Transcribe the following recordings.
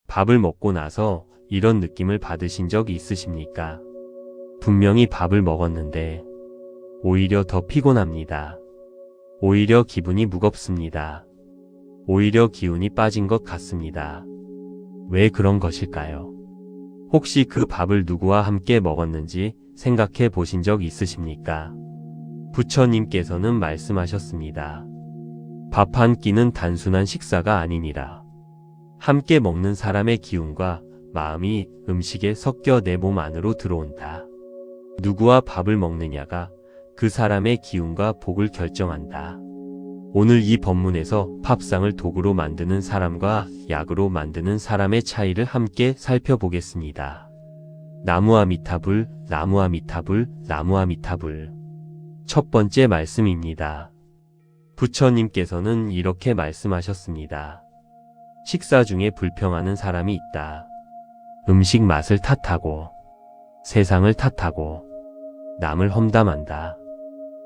밥을 먹고 나서 이런 느낌을 받으신 적 있으십니까? 분명히 밥을 먹었는데 오히려 더 피곤합니다. 오히려 기분이 무겁습니다. 오히려 기운이 빠진 것 같습니다. 왜 그런 것일까요? 혹시 그 밥을 누구와 함께 먹었는지 생각해 보신 적 있으십니까? 부처님께서는 말씀하셨습니다. 밥 한 끼는 단순한 식사가 아니니라. 함께 먹는 사람의 기운과 마음이 음식에 섞여 내 몸 안으로 들어온다. 누구와 밥을 먹느냐가 그 사람의 기운과 복을 결정한다. 오늘 이 법문에서 밥상을 도구로 만드는 사람과 약으로 만드는 사람의 차이를 함께 살펴보겠습니다. 나무아미타불, 나무아미타불, 나무아미타불. 첫 번째 말씀입니다. 부처님께서는 이렇게 말씀하셨습니다. 식사 중에 불평하는 사람이 있다. 음식 맛을 탓하고, 세상을 탓하고, 남을 험담한다.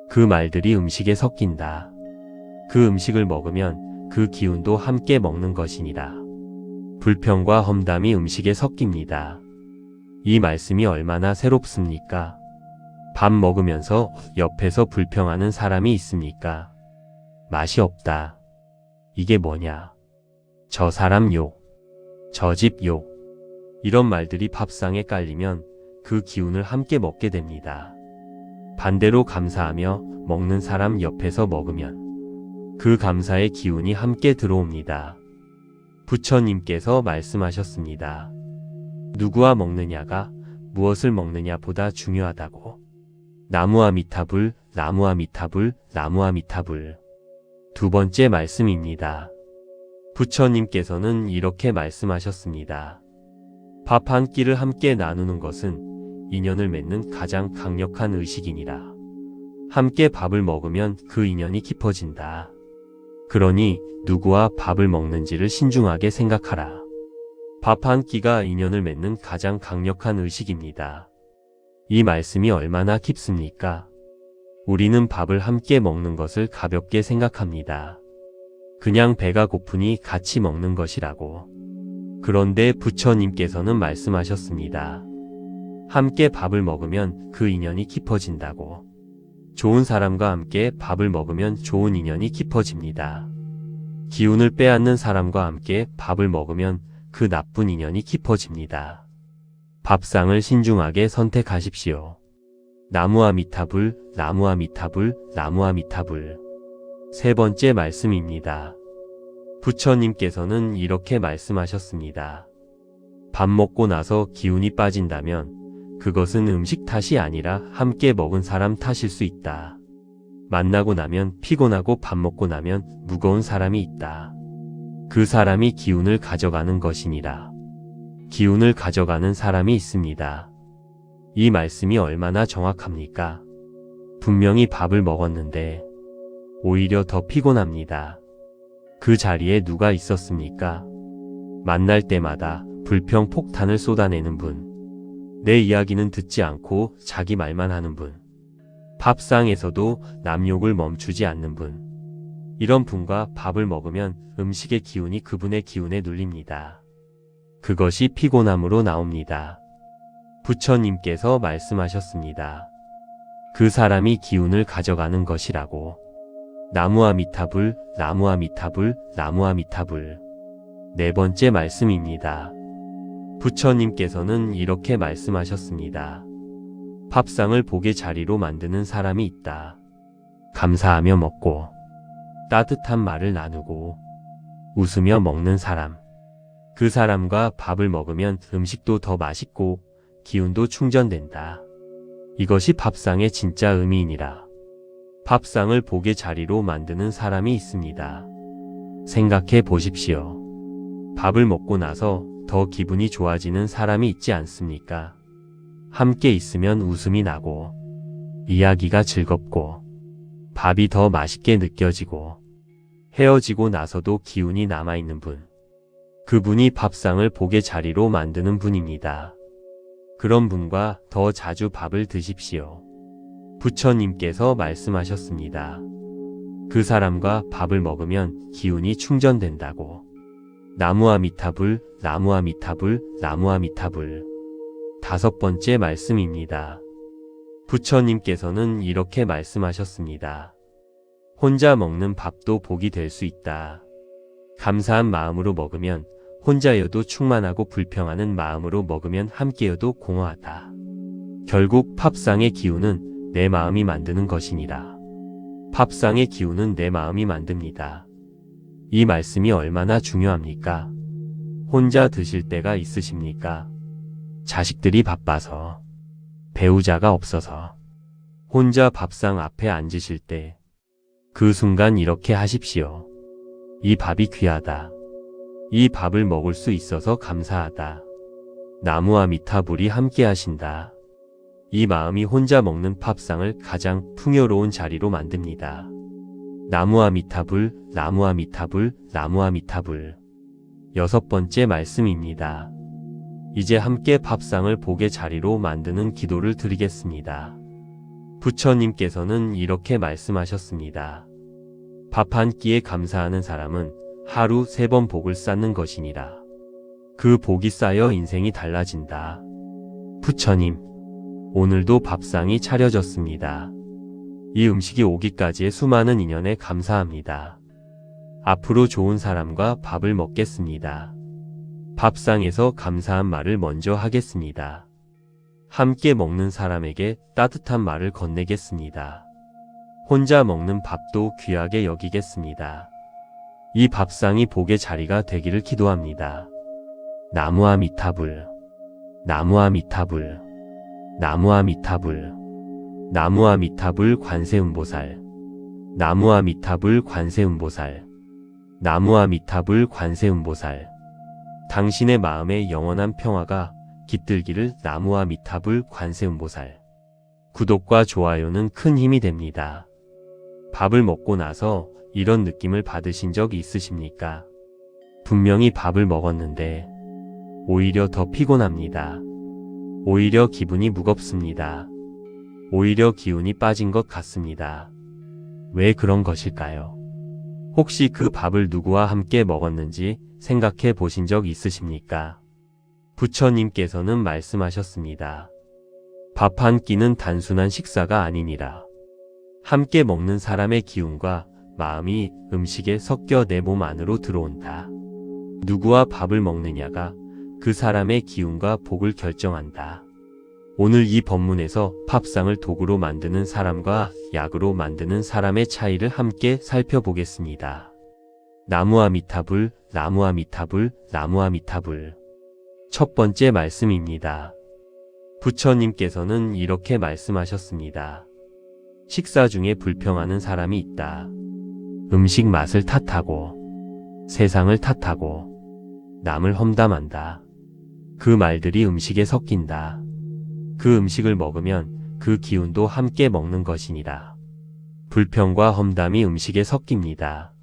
그 말들이 음식에 섞인다. 그 음식을 먹으면 그 기운도 함께 먹는 것이니라. 불평과 험담이 음식에 섞입니다. 이 말씀이 얼마나 새롭습니까? 밥 먹으면서 옆에서 불평하는 사람이 있습니까? 맛이 없다. 이게 뭐냐? 저 사람 욕, 저 집 욕. 이런 말들이 밥상에 깔리면 그 기운을 함께 먹게 됩니다. 반대로 감사하며 먹는 사람 옆에서 먹으면 그 감사의 기운이 함께 들어옵니다. 부처님께서 말씀하셨습니다. 누구와 먹느냐가 무엇을 먹느냐보다 중요하다고. 나무아미타불, 나무아미타불, 나무아미타불. 두 번째 말씀입니다. 부처님께서는 이렇게 말씀하셨습니다. 밥 한 끼를 함께 나누는 것은 인연을 맺는 가장 강력한 의식이니라. 함께 밥을 먹으면 그 인연이 깊어진다. 그러니 누구와 밥을 먹는지를 신중하게 생각하라. 밥 한 끼가 인연을 맺는 가장 강력한 의식입니다. 이 말씀이 얼마나 깊습니까? 우리는 밥을 함께 먹는 것을 가볍게 생각합니다. 그냥 배가 고프니 같이 먹는 것이라고. 그런데 부처님께서는 말씀하셨습니다. 함께 밥을 먹으면 그 인연이 깊어진다고. 좋은 사람과 함께 밥을 먹으면 좋은 인연이 깊어집니다. 기운을 빼앗는 사람과 함께 밥을 먹으면 그 나쁜 인연이 깊어집니다. 밥상을 신중하게 선택하십시오. 나무아미타불, 나무아미타불, 나무아미타불. 세 번째 말씀입니다. 부처님께서는 이렇게 말씀하셨습니다. 밥 먹고 나서 기운이 빠진다면 그것은 음식 탓이 아니라 함께 먹은 사람 탓일 수 있다. 만나고 나면 피곤하고 밥 먹고 나면 무거운 사람이 있다. 그 사람이 기운을 가져가는 것이니라. 기운을 가져가는 사람이 있습니다. 이 말씀이 얼마나 정확합니까? 분명히 밥을 먹었는데 오히려 더 피곤합니다. 그 자리에 누가 있었습니까? 만날 때마다 불평 폭탄을 쏟아내는 분. 내 이야기는 듣지 않고 자기 말만 하는 분. 밥상에서도 남 욕을 멈추지 않는 분. 이런 분과 밥을 먹으면 음식의 기운이 그분의 기운에 눌립니다. 그것이 피곤함으로 나옵니다. 부처님께서 말씀하셨습니다. 그 사람이 기운을 가져가는 것이라고. 나무아미타불, 나무아미타불, 나무아미타불. 네 번째 말씀입니다. 부처님께서는 이렇게 말씀하셨습니다. 밥상을 복의 자리로 만드는 사람이 있다. 감사하며 먹고 따뜻한 말을 나누고 웃으며 먹는 사람. 그 사람과 밥을 먹으면 음식도 더 맛있고 기운도 충전된다. 이것이 밥상의 진짜 의미이니라. 밥상을 복의 자리로 만드는 사람이 있습니다. 생각해 보십시오. 밥을 먹고 나서 더 기분이 좋아지는 사람이 있지 않습니까? 함께 있으면 웃음이 나고 이야기가 즐겁고 밥이 더 맛있게 느껴지고 헤어지고 나서도 기운이 남아있는 분. 그분이 밥상을 복의 자리로 만드는 분입니다. 그런 분과 더 자주 밥을 드십시오. 부처님께서 말씀하셨습니다. 그 사람과 밥을 먹으면 기운이 충전된다고. 나무아미타불, 나무아미타불, 나무아미타불. 5번째 말씀입니다. 부처님께서는 이렇게 말씀하셨습니다. 혼자 먹는 밥도 복이 될 수 있다. 감사한 마음으로 먹으면 혼자여도 충만하고 불평하는 마음으로 먹으면 함께여도 공허하다. 결국 밥상의 기운은 내 마음이 만드는 것이니라. 밥상의 기운은 내 마음이 만듭니다. 이 말씀이 얼마나 중요합니까? 혼자 드실 때가 있으십니까? 자식들이 바빠서, 배우자가 없어서, 혼자 밥상 앞에 앉으실 때, 그 순간 이렇게 하십시오. 이 밥이 귀하다. 이 밥을 먹을 수 있어서 감사하다. 나무아미타불이 함께 하신다. 이 마음이 혼자 먹는 밥상을 가장 풍요로운 자리로 만듭니다. 나무아미타불, 나무아미타불, 나무아미타불. 6번째 말씀입니다. 이제 함께 밥상을 복의 자리로 만드는 기도를 드리겠습니다. 부처님께서는 이렇게 말씀하셨습니다. 밥 한 끼에 감사하는 사람은 하루 3번 복을 쌓는 것이니라. 그 복이 쌓여 인생이 달라진다. 부처님, 오늘도 밥상이 차려졌습니다. 이 음식이 오기까지의 수많은 인연에 감사합니다. 앞으로 좋은 사람과 밥을 먹겠습니다. 밥상에서 감사한 말을 먼저 하겠습니다. 함께 먹는 사람에게 따뜻한 말을 건네겠습니다. 혼자 먹는 밥도 귀하게 여기겠습니다. 이 밥상이 복의 자리가 되기를 기도합니다. 나무아미타불, 나무아미타불, 나무아미타불, 나무아미타불 관세음보살, 나무아미타불 관세음보살, 나무아미타불 관세음보살. 당신의 마음에 영원한 평화가 깃들기를. 나무아미타불 관세음보살. 구독과 좋아요는 큰 힘이 됩니다. 밥을 먹고 나서 이런 느낌을 받으신 적 있으십니까? 분명히 밥을 먹었는데 오히려 더 피곤합니다. 오히려 기분이 무겁습니다. 오히려 기운이 빠진 것 같습니다. 왜 그런 것일까요? 혹시 그 밥을 누구와 함께 먹었는지 생각해 보신 적 있으십니까? 부처님께서는 말씀하셨습니다. 밥 한 끼는 단순한 식사가 아니니라. 함께 먹는 사람의 기운과 마음이 음식에 섞여 내 몸 안으로 들어온다. 누구와 밥을 먹느냐가 그 사람의 기운과 복을 결정한다. 오늘 이 법문에서 밥상을 도구로 만드는 사람과 약으로 만드는 사람의 차이를 함께 살펴보겠습니다. 나무아미타불, 나무아미타불, 나무아미타불. 1번째 말씀입니다. 부처님께서는 이렇게 말씀하셨습니다. 식사 중에 불평하는 사람이 있다. 음식 맛을 탓하고, 세상을 탓하고, 남을 험담한다. 그 말들이 음식에 섞인다. 그 음식을 먹으면 그 기운도 함께 먹는 것이니라. 불평과 험담이 음식에 섞입니다.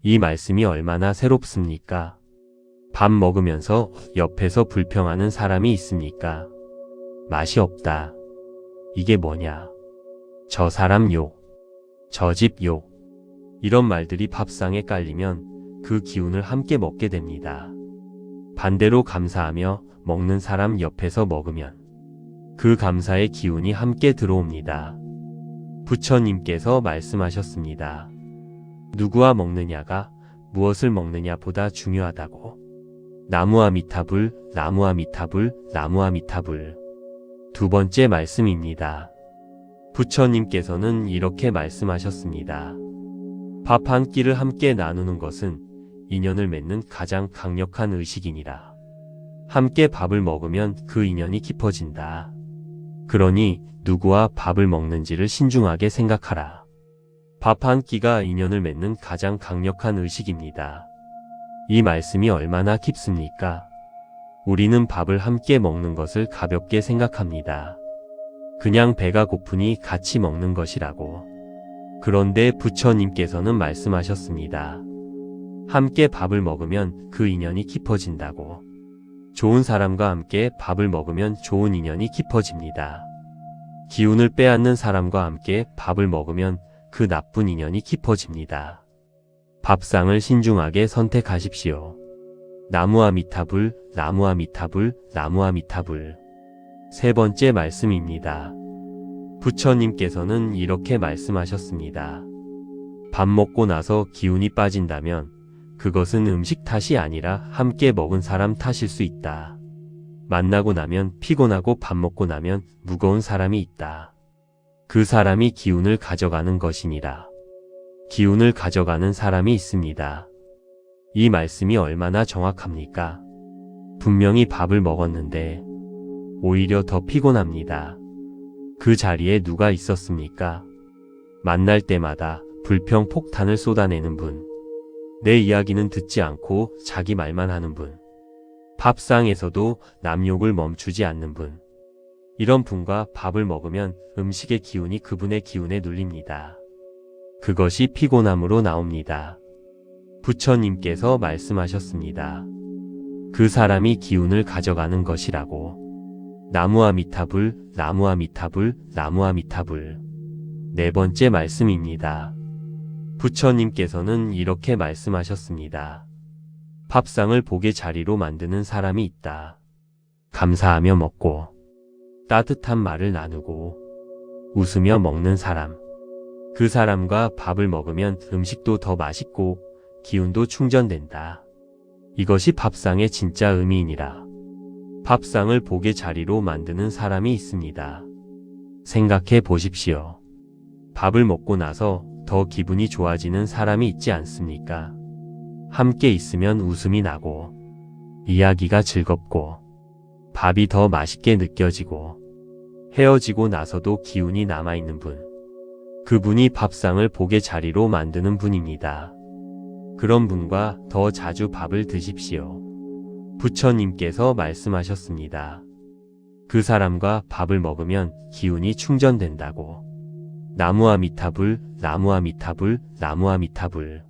이 말씀이 얼마나 새롭습니까? 밥 먹으면서 옆에서 불평하는 사람이 있습니까? 맛이 없다. 이게 뭐냐? 저 사람 욕. 저 집 욕. 이런 말들이 밥상에 깔리면 그 기운을 함께 먹게 됩니다. 반대로 감사하며 먹는 사람 옆에서 먹으면 그 감사의 기운이 함께 들어옵니다. 부처님께서 말씀하셨습니다. 누구와 먹느냐가 무엇을 먹느냐보다 중요하다고. 나무아미타불, 나무아미타불, 나무아미타불. 2번째 말씀입니다. 부처님께서는 이렇게 말씀하셨습니다. 밥 한 끼를 함께 나누는 것은 인연을 맺는 가장 강력한 의식이니라. 함께 밥을 먹으면 그 인연이 깊어진다. 그러니 누구와 밥을 먹는지를 신중하게 생각하라. 밥 한 끼가 인연을 맺는 가장 강력한 의식입니다. 이 말씀이 얼마나 깊습니까? 우리는 밥을 함께 먹는 것을 가볍게 생각합니다. 그냥 배가 고프니 같이 먹는 것이라고. 그런데 부처님께서는 말씀하셨습니다. 함께 밥을 먹으면 그 인연이 깊어진다고. 좋은 사람과 함께 밥을 먹으면 좋은 인연이 깊어집니다. 기운을 빼앗는 사람과 함께 밥을 먹으면 그 나쁜 인연이 깊어집니다. 밥상을 신중하게 선택하십시오. 나무아미타불, 나무아미타불, 나무아미타불. 세 번째 말씀입니다. 부처님께서는 이렇게 말씀하셨습니다. 밥 먹고 나서 기운이 빠진다면 그것은 음식 탓이 아니라 함께 먹은 사람 탓일 수 있다. 만나고 나면 피곤하고 밥 먹고 나면 무거운 사람이 있다. 그 사람이 기운을 가져가는 것이니라. 기운을 가져가는 사람이 있습니다. 이 말씀이 얼마나 정확합니까? 분명히 밥을 먹었는데 오히려 더 피곤합니다. 그 자리에 누가 있었습니까? 만날 때마다 불평 폭탄을 쏟아내는 분. 내 이야기는 듣지 않고 자기 말만 하는 분. 밥상에서도 남 욕을 멈추지 않는 분. 이런 분과 밥을 먹으면 음식의 기운이 그분의 기운에 눌립니다. 그것이 피곤함으로 나옵니다. 부처님께서 말씀하셨습니다. 그 사람이 기운을 가져가는 것이라고. 나무아미타불, 나무아미타불, 나무아미타불. 네 번째 말씀입니다. 부처님께서는 이렇게 말씀하셨습니다. 밥상을 복의 자리로 만드는 사람이 있다. 감사하며 먹고 따뜻한 말을 나누고 웃으며 먹는 사람. 그 사람과 밥을 먹으면 음식도 더 맛있고 기운도 충전된다. 이것이 밥상의 진짜 의미이니라. 밥상을 복의 자리로 만드는 사람이 있습니다. 생각해 보십시오. 밥을 먹고 나서 더 기분이 좋아지는 사람이 있지 않습니까? 함께 있으면 웃음이 나고 이야기가 즐겁고 밥이 더 맛있게 느껴지고 헤어지고 나서도 기운이 남아있는 분. 그분이 밥상을 복의 자리로 만드는 분입니다. 그런 분과 더 자주 밥을 드십시오. 부처님께서 말씀하셨습니다. 그 사람과 밥을 먹으면 기운이 충전된다고. 나무아미타불, 나무아미타불, 나무아미타불.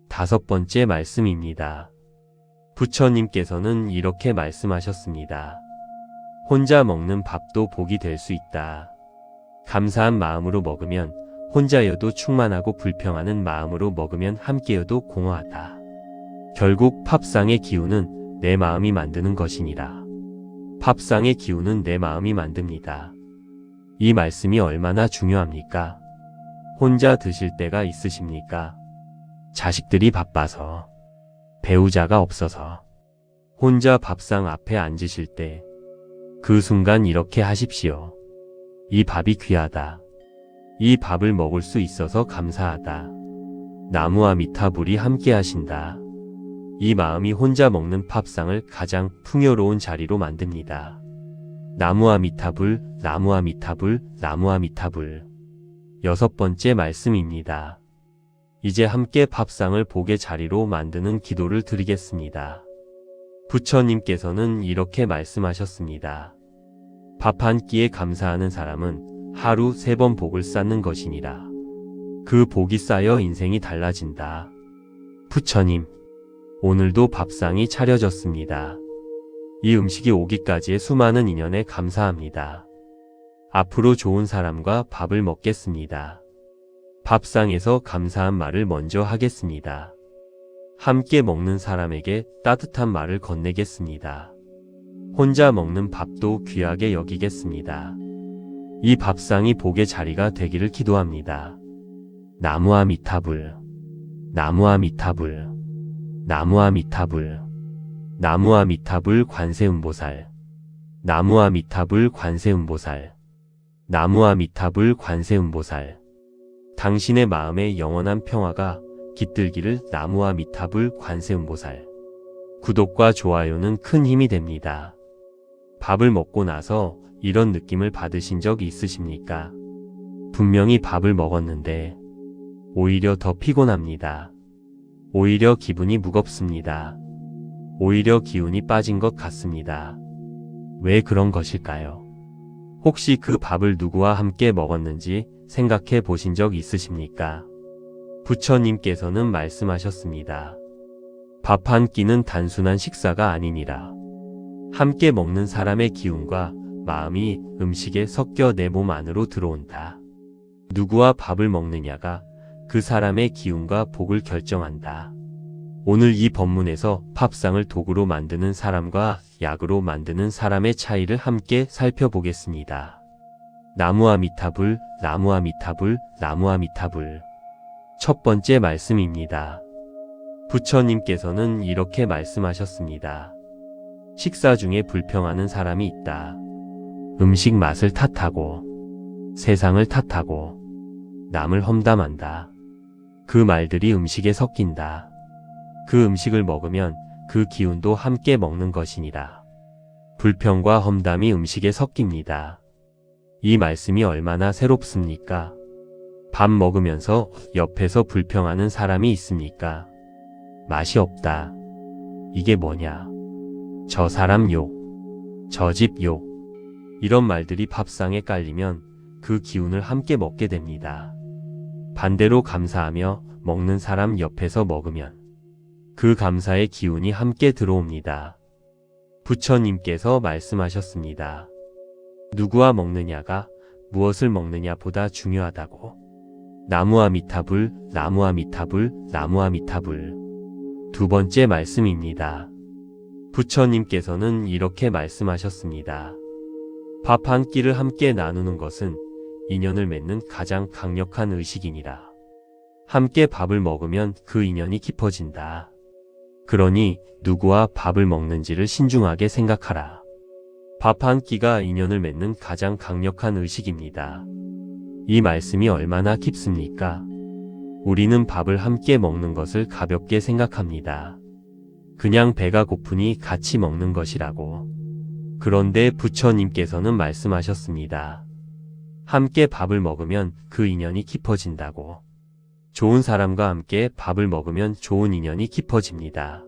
다섯 번째 말씀입니다. 부처님께서는 이렇게 말씀하셨습니다. 혼자 먹는 밥도 복이 될 수 있다. 감사한 마음으로 먹으면 혼자여도 충만하고 불평하는 마음으로 먹으면 함께여도 공허하다. 결국 밥상의 기운은 내 마음이 만드는 것이니라. 밥상의 기운은 내 마음이 만듭니다. 이 말씀이 얼마나 중요합니까? 혼자 드실 때가 있으십니까? 자식들이 바빠서, 배우자가 없어서, 혼자 밥상 앞에 앉으실 때, 그 순간 이렇게 하십시오. 이 밥이 귀하다. 이 밥을 먹을 수 있어서 감사하다. 나무아미타불이 함께 하신다. 이 마음이 혼자 먹는 밥상을 가장 풍요로운 자리로 만듭니다. 나무아미타불, 나무아미타불, 나무아미타불. 여섯 번째 말씀입니다. 이제 함께 밥상을 복의 자리로 만드는 기도를 드리겠습니다. 부처님께서는 이렇게 말씀하셨습니다. 밥 한 끼에 감사하는 사람은 하루 3번 복을 쌓는 것이니라. 그 복이 쌓여 인생이 달라진다. 부처님, 오늘도 밥상이 차려졌습니다. 이 음식이 오기까지의 수많은 인연에 감사합니다. 앞으로 좋은 사람과 밥을 먹겠습니다. 밥상에서 감사한 말을 먼저 하겠습니다. 함께 먹는 사람에게 따뜻한 말을 건네겠습니다. 혼자 먹는 밥도 귀하게 여기겠습니다. 이 밥상이 복의 자리가 되기를 기도합니다. 나무아미타불, 나무아미타불, 나무아미타불, 나무아미타불 관세음보살, 나무아미타불 관세음보살, 나무아미타불 관세음보살. 당신의 마음에 영원한 평화가 깃들기를. 나무아미타불 관세음보살. 구독과 좋아요는 큰 힘이 됩니다. 밥을 먹고 나서 이런 느낌을 받으신 적 있으십니까? 분명히 밥을 먹었는데 오히려 더 피곤합니다. 오히려 기분이 무겁습니다. 오히려 기운이 빠진 것 같습니다. 왜 그런 것일까요? 혹시 그 밥을 누구와 함께 먹었는지 생각해 보신 적 있으십니까? 부처님께서는 말씀하셨습니다. 밥 한 끼는 단순한 식사가 아니니라. 함께 먹는 사람의 기운과 마음이 음식에 섞여 내 몸 안으로 들어온다. 누구와 밥을 먹느냐가 그 사람의 기운과 복을 결정한다. 오늘 이 본문에서 밥상을 도구로 만드는 사람과 약으로 만드는 사람의 차이를 함께 살펴보겠습니다. 나무아미타불, 나무아미타불, 나무아미타불. 첫 번째 말씀입니다. 부처님께서는 이렇게 말씀하셨습니다. 식사 중에 불평하는 사람이 있다. 음식 맛을 탓하고, 세상을 탓하고, 남을 험담한다. 그 말들이 음식에 섞인다. 그 음식을 먹으면 그 기운도 함께 먹는 것이니라. 불평과 험담이 음식에 섞입니다. 이 말씀이 얼마나 새롭습니까? 밥 먹으면서 옆에서 불평하는 사람이 있습니까? 맛이 없다. 이게 뭐냐? 저 사람 욕, 저 집 욕. 이런 말들이 밥상에 깔리면 그 기운을 함께 먹게 됩니다. 반대로 감사하며 먹는 사람 옆에서 먹으면 그 감사의 기운이 함께 들어옵니다. 부처님께서 말씀하셨습니다. 누구와 먹느냐가 무엇을 먹느냐보다 중요하다고. 나무아미타불, 나무아미타불, 나무아미타불. 두 번째 말씀입니다. 부처님께서는 이렇게 말씀하셨습니다. 밥 한 끼를 함께 나누는 것은 인연을 맺는 가장 강력한 의식이니라. 함께 밥을 먹으면 그 인연이 깊어진다. 그러니 누구와 밥을 먹는지를 신중하게 생각하라. 밥 한 끼가 인연을 맺는 가장 강력한 의식입니다. 이 말씀이 얼마나 깊습니까? 우리는 밥을 함께 먹는 것을 가볍게 생각합니다. 그냥 배가 고프니 같이 먹는 것이라고. 그런데 부처님께서는 말씀하셨습니다. 함께 밥을 먹으면 그 인연이 깊어진다고. 좋은 사람과 함께 밥을 먹으면 좋은 인연이 깊어집니다.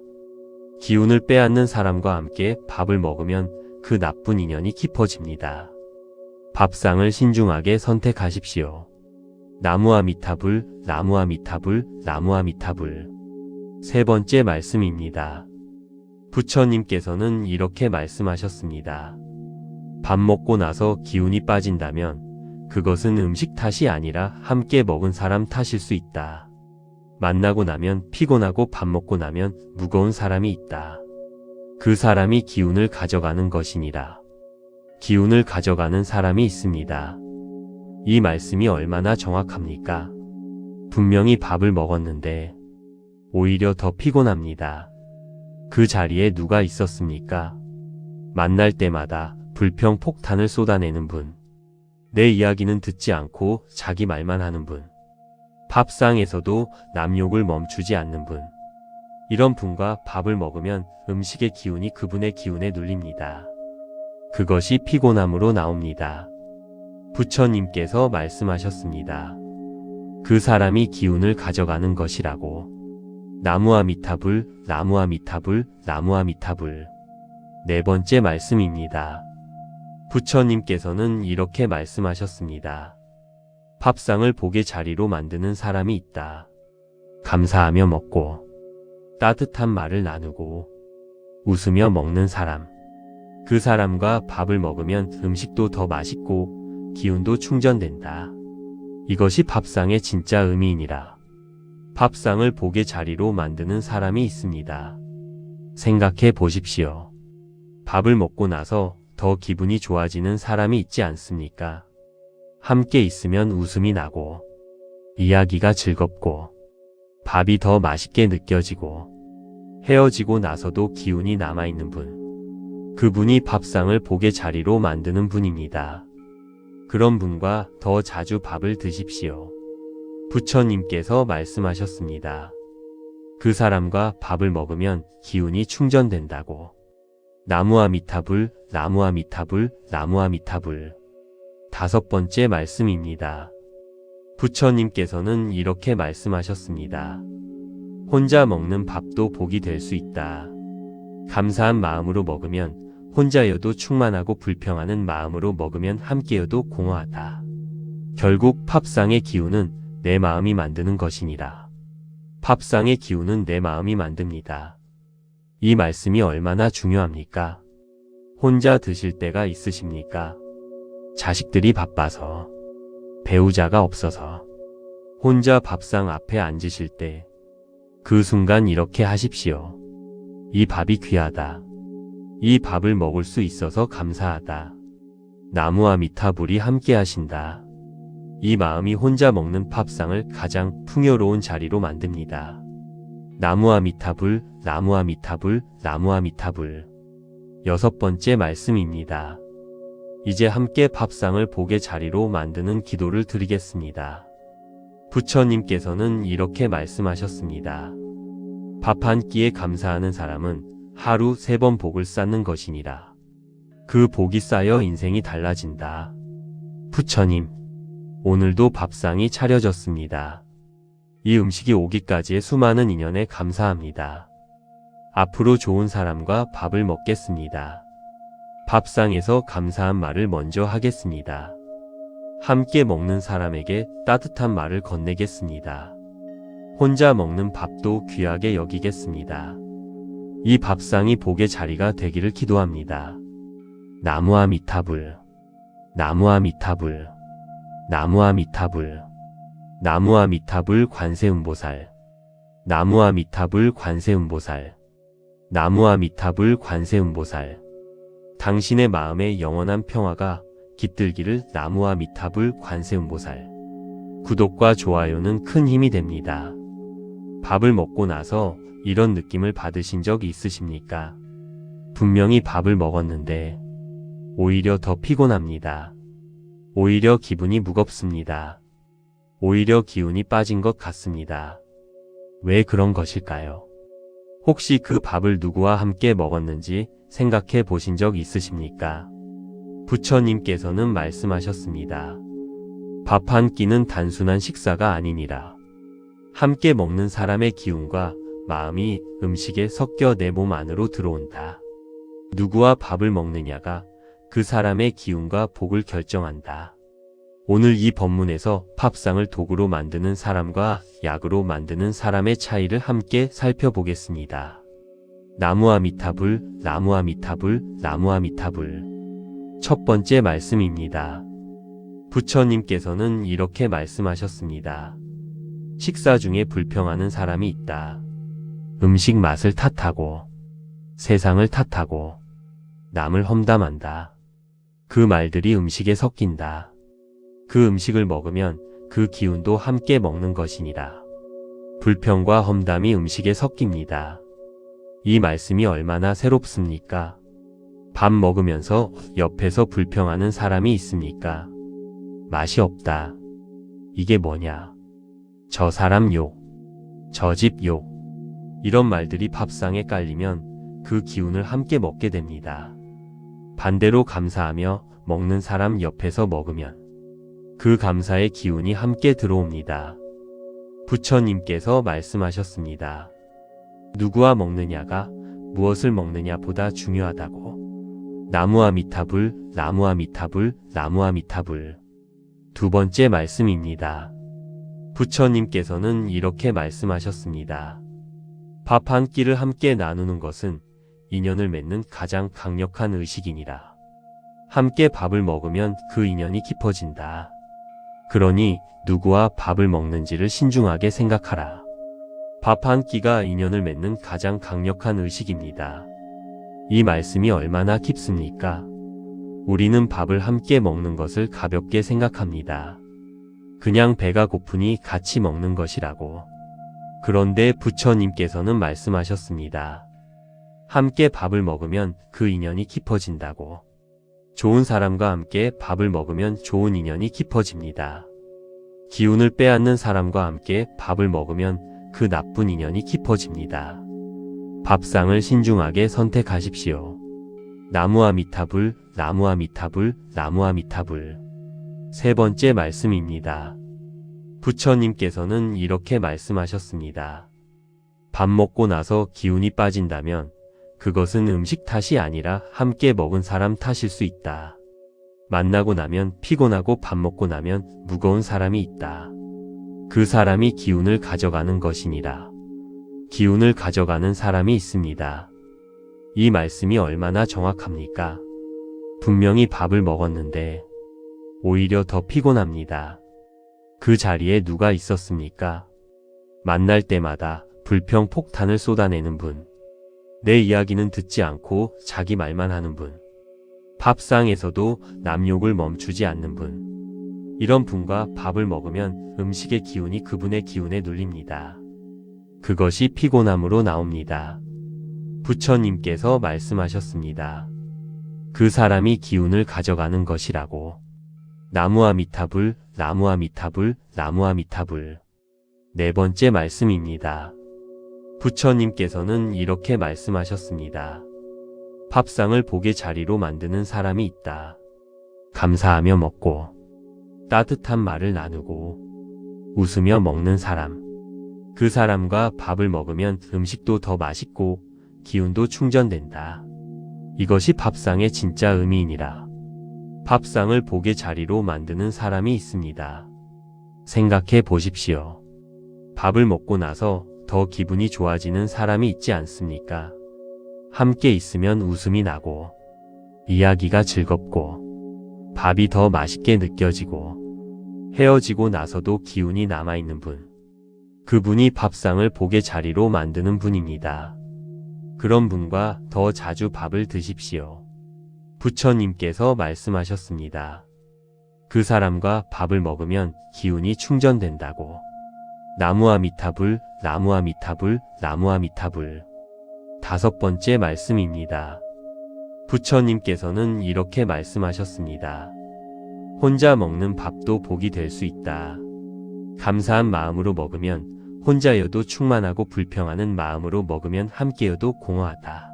기운을 빼앗는 사람과 함께 밥을 먹으면 그 나쁜 인연이 깊어집니다. 밥상을 신중하게 선택하십시오. 나무아미타불, 나무아미타불, 나무아미타불. 세 번째 말씀입니다. 부처님께서는 이렇게 말씀하셨습니다. 밥 먹고 나서 기운이 빠진다면 그것은 음식 탓이 아니라 함께 먹은 사람 탓일 수 있다. 만나고 나면 피곤하고 밥 먹고 나면 무거운 사람이 있다. 그 사람이 기운을 가져가는 것이니라. 기운을 가져가는 사람이 있습니다. 이 말씀이 얼마나 정확합니까? 분명히 밥을 먹었는데 오히려 더 피곤합니다. 그 자리에 누가 있었습니까? 만날 때마다 불평 폭탄을 쏟아내는 분. 내 이야기는 듣지 않고 자기 말만 하는 분. 밥상에서도 남 욕을 멈추지 않는 분. 이런 분과 밥을 먹으면 음식의 기운이 그분의 기운에 눌립니다. 그것이 피곤함으로 나옵니다. 부처님께서 말씀하셨습니다. 그 사람이 기운을 가져가는 것이라고. 나무아미타불, 나무아미타불, 나무아미타불. 네 번째 말씀입니다. 부처님께서는 이렇게 말씀하셨습니다. 밥상을 복의 자리로 만드는 사람이 있다. 감사하며 먹고 따뜻한 말을 나누고 웃으며 먹는 사람. 그 사람과 밥을 먹으면 음식도 더 맛있고 기운도 충전된다. 이것이 밥상의 진짜 의미이니라. 밥상을 복의 자리로 만드는 사람이 있습니다. 생각해 보십시오. 밥을 먹고 나서 더 기분이 좋아지는 사람이 있지 않습니까? 함께 있으면 웃음이 나고 이야기가 즐겁고 밥이 더 맛있게 느껴지고 헤어지고 나서도 기운이 남아있는 분. 그분이 밥상을 복의 자리로 만드는 분입니다. 그런 분과 더 자주 밥을 드십시오. 부처님께서 말씀하셨습니다. 그 사람과 밥을 먹으면 기운이 충전된다고. 나무아미타불, 나무아미타불, 나무아미타불. 다섯 번째 말씀입니다. 부처님께서는 이렇게 말씀하셨습니다. 혼자 먹는 밥도 복이 될 수 있다. 감사한 마음으로 먹으면 혼자여도 충만하고 불평하는 마음으로 먹으면 함께여도 공허하다. 결국 밥상의 기운은 내 마음이 만드는 것이니라. 밥상의 기운은 내 마음이 만듭니다. 이 말씀이 얼마나 중요합니까? 혼자 드실 때가 있으십니까? 자식들이 바빠서, 배우자가 없어서, 혼자 밥상 앞에 앉으실 때, 그 순간 이렇게 하십시오. 이 밥이 귀하다. 이 밥을 먹을 수 있어서 감사하다. 나무와 미타불이 함께 하신다. 이 마음이 혼자 먹는 밥상을 가장 풍요로운 자리로 만듭니다. 나무와 미타불, 나무와 미타불, 나무와 미타불. 6번째 말씀입니다. 이제 함께 밥상을 복의 자리로 만드는 기도를 드리겠습니다. 부처님께서는 이렇게 말씀하셨습니다. 밥 한 끼에 감사하는 사람은 하루 3번 복을 쌓는 것이니라. 그 복이 쌓여 인생이 달라진다. 부처님, 오늘도 밥상이 차려졌습니다. 이 음식이 오기까지의 수많은 인연에 감사합니다. 앞으로 좋은 사람과 밥을 먹겠습니다. 밥상에서 감사한 말을 먼저 하겠습니다. 함께 먹는 사람에게 따뜻한 말을 건네겠습니다. 혼자 먹는 밥도 귀하게 여기겠습니다. 이 밥상이 복의 자리가 되기를 기도합니다. 나무와 미타불, 나무와 미타불, 나무와 미타불, 나무와 미타불 관세음보살, 나무와 미타불 관세음보살, 나무와 미타불 관세음보살. 당신의 마음에 영원한 평화가 깃들기를 나무와 미타불 관세음보살. 구독과 좋아요는 큰 힘이 됩니다. 밥을 먹고 나서 이런 느낌을 받으신 적이 있으십니까? 분명히 밥을 먹었는데 오히려 더 피곤합니다. 오히려 기분이 무겁습니다. 오히려 기운이 빠진 것 같습니다. 왜 그런 것일까요? 혹시 그 밥을 누구와 함께 먹었는지 생각해 보신 적 있으십니까? 부처님께서는 말씀하셨습니다. 밥 한 끼는 단순한 식사가 아니니라. 함께 먹는 사람의 기운과 마음이 음식에 섞여 내 몸 안으로 들어온다. 누구와 밥을 먹느냐가 그 사람의 기운과 복을 결정한다. 오늘 이 법문에서 밥상을 도구로 만드는 사람과 약으로 만드는 사람의 차이를 함께 살펴보겠습니다. 나무와 미타불, 나무와 미타불, 나무와 미타불. 첫 번째 말씀입니다. 부처님께서는 이렇게 말씀하셨습니다. 식사 중에 불평하는 사람이 있다. 음식 맛을 탓하고, 세상을 탓하고, 남을 험담한다. 그 말들이 음식에 섞인다. 그 음식을 먹으면 그 기운도 함께 먹는 것이니라. 불평과 험담이 음식에 섞입니다. 이 말씀이 얼마나 새롭습니까? 밥 먹으면서 옆에서 불평하는 사람이 있습니까? 맛이 없다. 이게 뭐냐? 저 사람 욕. 저 집 욕. 이런 말들이 밥상에 깔리면 그 기운을 함께 먹게 됩니다. 반대로 감사하며 먹는 사람 옆에서 먹으면 그 감사의 기운이 함께 들어옵니다. 부처님께서 말씀하셨습니다. 누구와 먹느냐가 무엇을 먹느냐 보다 중요하다고. 나무와 미타불, 나무와 미타불, 나무와 미타불. 두 번째 말씀입니다. 부처님께서는 이렇게 말씀하셨습니다. 밥 한 끼를 함께 나누는 것은 인연을 맺는 가장 강력한 의식이니라. 함께 밥을 먹으면 그 인연이 깊어진다. 그러니 누구와 밥을 먹는지를 신중하게 생각하라. 밥 한 끼가 인연을 맺는 가장 강력한 의식입니다. 이 말씀이 얼마나 깊습니까? 우리는 밥을 함께 먹는 것을 가볍게 생각합니다. 그냥 배가 고프니 같이 먹는 것이라고. 그런데 부처님께서는 말씀하셨습니다. 함께 밥을 먹으면 그 인연이 깊어진다고. 좋은 사람과 함께 밥을 먹으면 좋은 인연이 깊어집니다. 기운을 빼앗는 사람과 함께 밥을 먹으면 그 나쁜 인연이 깊어집니다. 밥상을 신중하게 선택하십시오. 나무와 미타불, 나무와 미타불, 나무와 미타불. 세 번째 말씀입니다. 부처님께서는 이렇게 말씀하셨습니다. 밥 먹고 나서 기운이 빠진다면 그것은 음식 탓이 아니라 함께 먹은 사람 탓일 수 있다. 만나고 나면 피곤하고 밥 먹고 나면 무거운 사람이 있다. 그 사람이 기운을 가져가는 것이니라. 기운을 가져가는 사람이 있습니다. 이 말씀이 얼마나 정확합니까? 분명히 밥을 먹었는데 오히려 더 피곤합니다. 그 자리에 누가 있었습니까? 만날 때마다 불평 폭탄을 쏟아내는 분. 내 이야기는 듣지 않고 자기 말만 하는 분. 밥상에서도 남 욕을 멈추지 않는 분. 이런 분과 밥을 먹으면 음식의 기운이 그분의 기운에 눌립니다. 그것이 피곤함으로 나옵니다. 부처님께서 말씀하셨습니다. 그 사람이 기운을 가져가는 것이라고. 나무아미타불, 나무아미타불, 나무아미타불. 네 번째 말씀입니다. 부처님께서는 이렇게 말씀하셨습니다. 밥상을 복의 자리로 만드는 사람이 있다. 감사하며 먹고 따뜻한 말을 나누고 웃으며 먹는 사람. 그 사람과 밥을 먹으면 음식도 더 맛있고 기운도 충전된다. 이것이 밥상의 진짜 의미이니라. 밥상을 복의 자리로 만드는 사람이 있습니다. 생각해 보십시오. 밥을 먹고 나서 더 기분이 좋아지는 사람이 있지 않습니까? 함께 있으면 웃음이 나고 이야기가 즐겁고 밥이 더 맛있게 느껴지고 헤어지고 나서도 기운이 남아있는 분. 그분이 밥상을 복의 자리로 만드는 분입니다. 그런 분과 더 자주 밥을 드십시오. 부처님께서 말씀하셨습니다. 그 사람과 밥을 먹으면 기운이 충전된다고. 나무아미타불, 나무아미타불, 나무아미타불. 다섯 번째 말씀입니다. 부처님께서는 이렇게 말씀하셨습니다. 혼자 먹는 밥도 복이 될 수 있다. 감사한 마음으로 먹으면 혼자여도 충만하고 불평하는 마음으로 먹으면 함께여도 공허하다.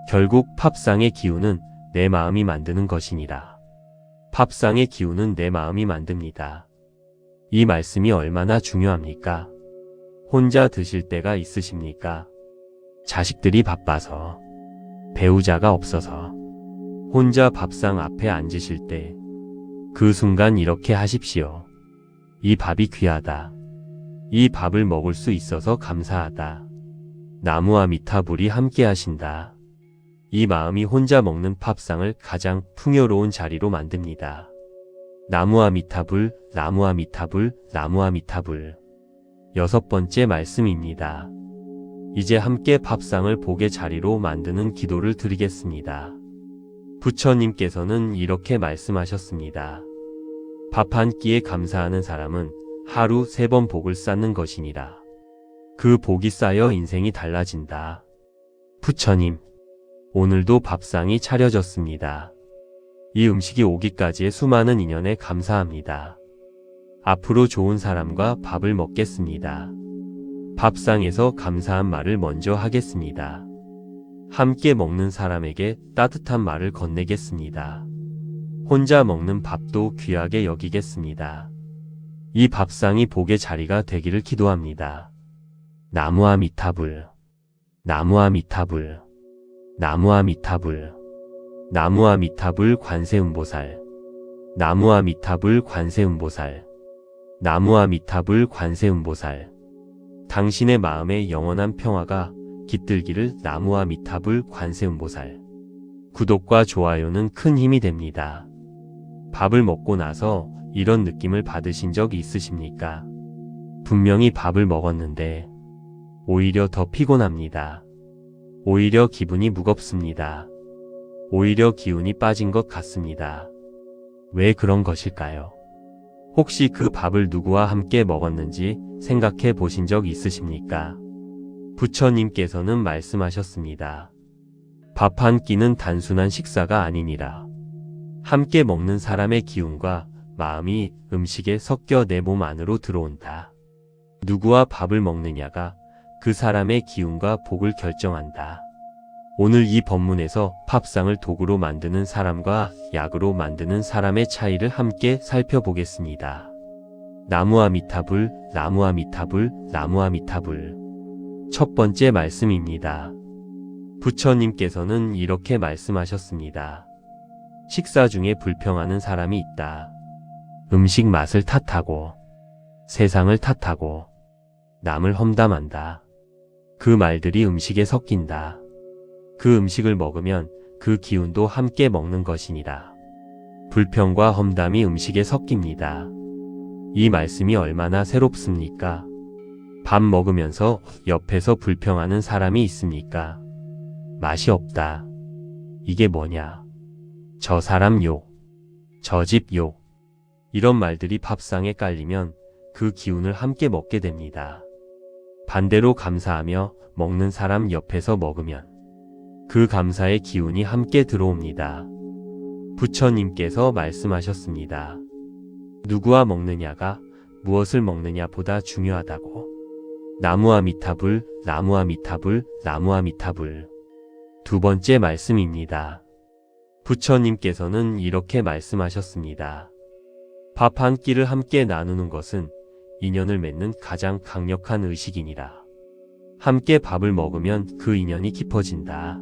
결국 밥상의 기운은 내 마음이 만드는 것이니라. 밥상의 기운은 내 마음이 만듭니다. 이 말씀이 얼마나 중요합니까? 혼자 드실 때가 있으십니까? 자식들이 바빠서, 배우자가 없어서, 혼자 밥상 앞에 앉으실 때, 그 순간 이렇게 하십시오. 이 밥이 귀하다. 이 밥을 먹을 수 있어서 감사하다. 나무아미타불이 함께 하신다. 이 마음이 혼자 먹는 밥상을 가장 풍요로운 자리로 만듭니다. 나무아미타불, 나무아미타불, 나무아미타불. 여섯 번째 말씀입니다. 이제 함께 밥상을 복의 자리로 만드는 기도를 드리겠습니다. 부처님께서는 이렇게 말씀하셨습니다. 밥 한 끼에 감사하는 사람은 하루 3번 복을 쌓는 것이니라. 그 복이 쌓여 인생이 달라진다. 부처님, 오늘도 밥상이 차려졌습니다. 이 음식이 오기까지의 수많은 인연에 감사합니다. 앞으로 좋은 사람과 밥을 먹겠습니다. 밥상에서 감사한 말을 먼저 하겠습니다. 함께 먹는 사람에게 따뜻한 말을 건네겠습니다. 혼자 먹는 밥도 귀하게 여기겠습니다. 이 밥상이 복의 자리가 되기를 기도합니다. 나무아미타불, 나무아미타불, 나무아미타불, 나무아미타불 관세음보살, 나무아미타불 관세음보살, 나무아미타불 관세음보살. 당신의 마음에 영원한 평화가 깃들기를. 나무아미타불 관세음보살. 구독과 좋아요는 큰 힘이 됩니다. 밥을 먹고 나서 이런 느낌을 받으신 적이 있으십니까? 분명히 밥을 먹었는데 오히려 더 피곤합니다. 오히려 기분이 무겁습니다. 오히려 기운이 빠진 것 같습니다. 왜 그런 것일까요? 혹시 그 밥을 누구와 함께 먹었는지 생각해 보신 적 있으십니까? 부처님께서는 말씀하셨습니다. 밥 한 끼는 단순한 식사가 아니니라. 함께 먹는 사람의 기운과 마음이 음식에 섞여 내 몸 안으로 들어온다. 누구와 밥을 먹느냐가 그 사람의 기운과 복을 결정한다. 오늘 이 법문에서 밥상을 도구로 만드는 사람과 약으로 만드는 사람의 차이를 함께 살펴보겠습니다. 나무아미타불, 나무아미타불, 나무아미타불. 첫 번째 말씀입니다. 부처님께서는 이렇게 말씀하셨습니다. 식사 중에 불평하는 사람이 있다. 음식 맛을 탓하고, 세상을 탓하고, 남을 험담한다. 그 말들이 음식에 섞인다. 그 음식을 먹으면 그 기운도 함께 먹는 것이니라. 불평과 험담이 음식에 섞입니다. 이 말씀이 얼마나 새롭습니까? 밥 먹으면서 옆에서 불평하는 사람이 있습니까? 맛이 없다. 이게 뭐냐? 저 사람 욕. 저 집 욕. 이런 말들이 밥상에 깔리면 그 기운을 함께 먹게 됩니다. 반대로 감사하며 먹는 사람 옆에서 먹으면 그 감사의 기운이 함께 들어옵니다. 부처님께서 말씀하셨습니다. 누구와 먹느냐가 무엇을 먹느냐보다 중요하다고. 나무아미타불, 나무아미타불, 나무아미타불. 두 번째 말씀입니다. 부처님께서는 이렇게 말씀하셨습니다. 밥 한 끼를 함께 나누는 것은 인연을 맺는 가장 강력한 의식이니라. 함께 밥을 먹으면 그 인연이 깊어진다.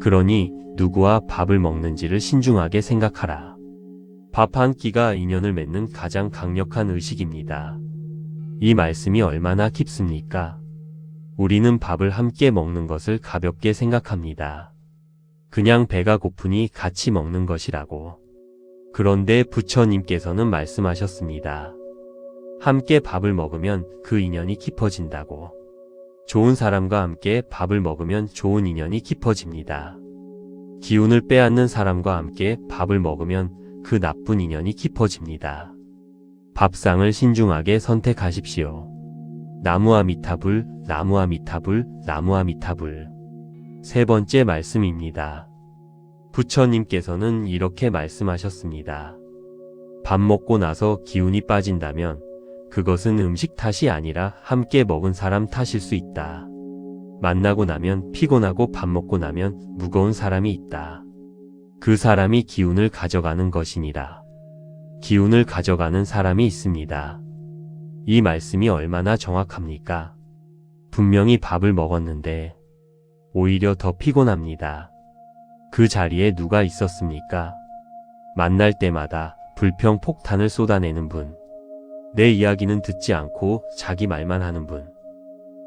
그러니 누구와 밥을 먹는지를 신중하게 생각하라. 밥 한 끼가 인연을 맺는 가장 강력한 의식입니다. 이 말씀이 얼마나 깊습니까? 우리는 밥을 함께 먹는 것을 가볍게 생각합니다. 그냥 배가 고프니 같이 먹는 것이라고. 그런데 부처님께서는 말씀하셨습니다. 함께 밥을 먹으면 그 인연이 깊어진다고. 좋은 사람과 함께 밥을 먹으면 좋은 인연이 깊어집니다. 기운을 빼앗는 사람과 함께 밥을 먹으면 그 나쁜 인연이 깊어집니다. 밥상을 신중하게 선택하십시오. 나무아미타불, 나무아미타불, 나무아미타불. 세 번째 말씀입니다. 부처님께서는 이렇게 말씀하셨습니다. 밥 먹고 나서 기운이 빠진다면 그것은 음식 탓이 아니라 함께 먹은 사람 탓일 수 있다. 만나고 나면 피곤하고 밥 먹고 나면 무거운 사람이 있다. 그 사람이 기운을 가져가는 것이니라. 기운을 가져가는 사람이 있습니다. 이 말씀이 얼마나 정확합니까? 분명히 밥을 먹었는데 오히려 더 피곤합니다. 그 자리에 누가 있었습니까? 만날 때마다 불평 폭탄을 쏟아내는 분. 내 이야기는 듣지 않고 자기 말만 하는 분.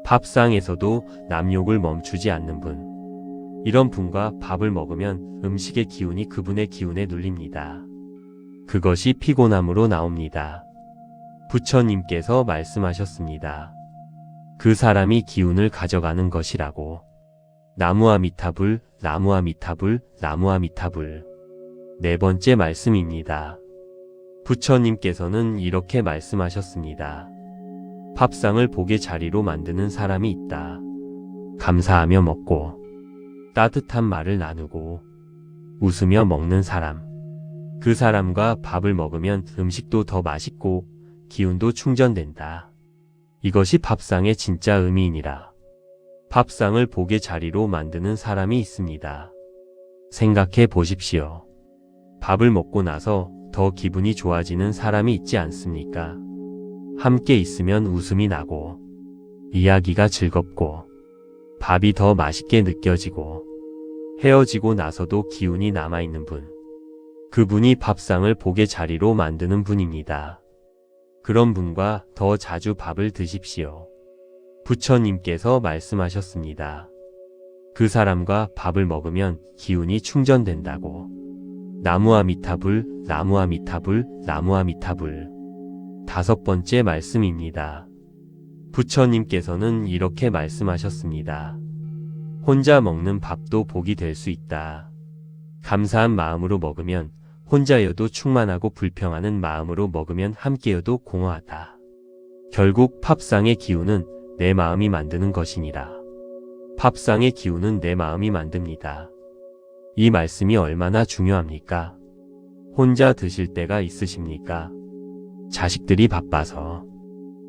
밥상에서도 남 욕을 멈추지 않는 분. 이런 분과 밥을 먹으면 음식의 기운이 그분의 기운에 눌립니다. 그것이 피곤함으로 나옵니다. 부처님께서 말씀하셨습니다. 그 사람이 기운을 가져가는 것이라고. 나무아미타불, 나무아미타불, 나무아미타불. 네 번째 말씀입니다. 부처님께서는 이렇게 말씀하셨습니다. 밥상을 복의 자리로 만드는 사람이 있다. 감사하며 먹고 따뜻한 말을 나누고 웃으며 먹는 사람. 그 사람과 밥을 먹으면 음식도 더 맛있고 기운도 충전된다. 이것이 밥상의 진짜 의미이니라. 밥상을 복의 자리로 만드는 사람이 있습니다. 생각해 보십시오. 밥을 먹고 나서 더 기분이 좋아지는 사람이 있지 않습니까? 함께 있으면 웃음이 나고 이야기가 즐겁고 밥이 더 맛있게 느껴지고 헤어지고 나서도 기운이 남아있는 분. 그분이 밥상을 복의 자리로 만드는 분입니다. 그런 분과 더 자주 밥을 드십시오. 부처님께서 말씀하셨습니다. 그 사람과 밥을 먹으면 기운이 충전된다고. 나무아미타불, 나무아미타불, 나무아미타불. 다섯 번째 말씀입니다. 부처님께서는 이렇게 말씀하셨습니다. 혼자 먹는 밥도 복이 될 수 있다. 감사한 마음으로 먹으면 혼자여도 충만하고 불평하는 마음으로 먹으면 함께여도 공허하다. 결국 밥상의 기운은 내 마음이 만드는 것이니라. 밥상의 기운은 내 마음이 만듭니다. 이 말씀이 얼마나 중요합니까? 혼자 드실 때가 있으십니까? 자식들이 바빠서,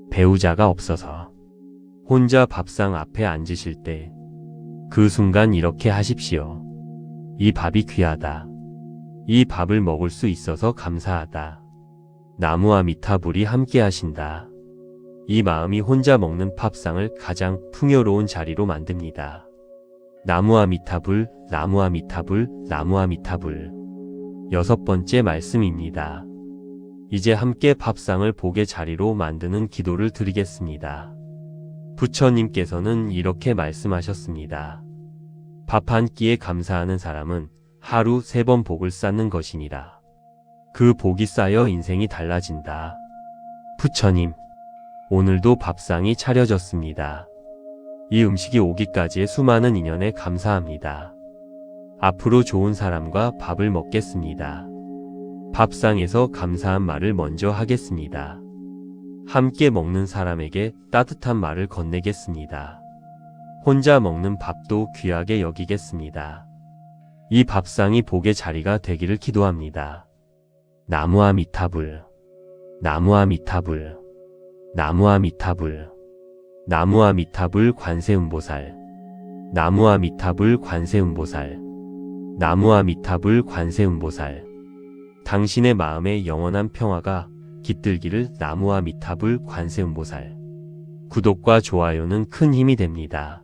배우자가 없어서, 혼자 밥상 앞에 앉으실 때, 그 순간 이렇게 하십시오. 이 밥이 귀하다. 이 밥을 먹을 수 있어서 감사하다. 나무아미타불이 함께 하신다. 이 마음이 혼자 먹는 밥상을 가장 풍요로운 자리로 만듭니다. 나무아미타불, 나무아미타불, 나무아미타불. 여섯 번째 말씀입니다. 이제 함께 밥상을 복의 자리로 만드는 기도를 드리겠습니다. 부처님께서는 이렇게 말씀하셨습니다. 밥 한 끼에 감사하는 사람은 하루 3번 복을 쌓는 것이니라. 그 복이 쌓여 인생이 달라진다. 부처님, 오늘도 밥상이 차려졌습니다. 이 음식이 오기까지의 수많은 인연에 감사합니다. 앞으로 좋은 사람과 밥을 먹겠습니다. 밥상에서 감사한 말을 먼저 하겠습니다. 함께 먹는 사람에게 따뜻한 말을 건네겠습니다. 혼자 먹는 밥도 귀하게 여기겠습니다. 이 밥상이 복의 자리가 되기를 기도합니다. 나무아미타불, 나무아미타불, 나무아미타불, 나무아미타불 관세음보살, 나무아미타불 관세음보살, 나무아미타불 관세음보살. 당신의 마음에 영원한 평화가 깃들기를 나무아미타불 관세음보살. 구독과 좋아요는 큰 힘이 됩니다.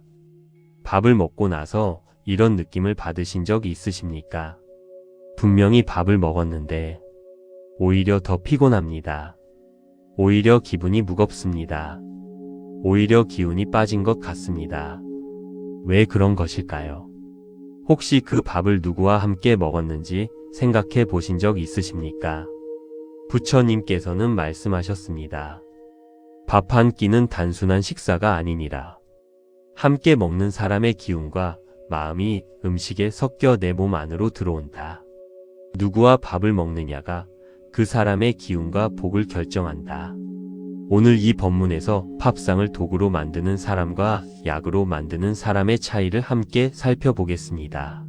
밥을 먹고 나서 이런 느낌을 받으신 적이 있으십니까? 분명히 밥을 먹었는데 오히려 더 피곤합니다. 오히려 기분이 무겁습니다. 오히려 기운이 빠진 것 같습니다. 왜 그런 것일까요? 혹시 그 밥을 누구와 함께 먹었는지 생각해 보신 적 있으십니까? 부처님께서는 말씀하셨습니다. 밥 한 끼는 단순한 식사가 아니니라. 함께 먹는 사람의 기운과 마음이 음식에 섞여 내 몸 안으로 들어온다. 누구와 밥을 먹느냐가 그 사람의 기운과 복을 결정한다. 오늘 이 법문에서 밥상을 도구로 만드는 사람과 약으로 만드는 사람의 차이를 함께 살펴보겠습니다.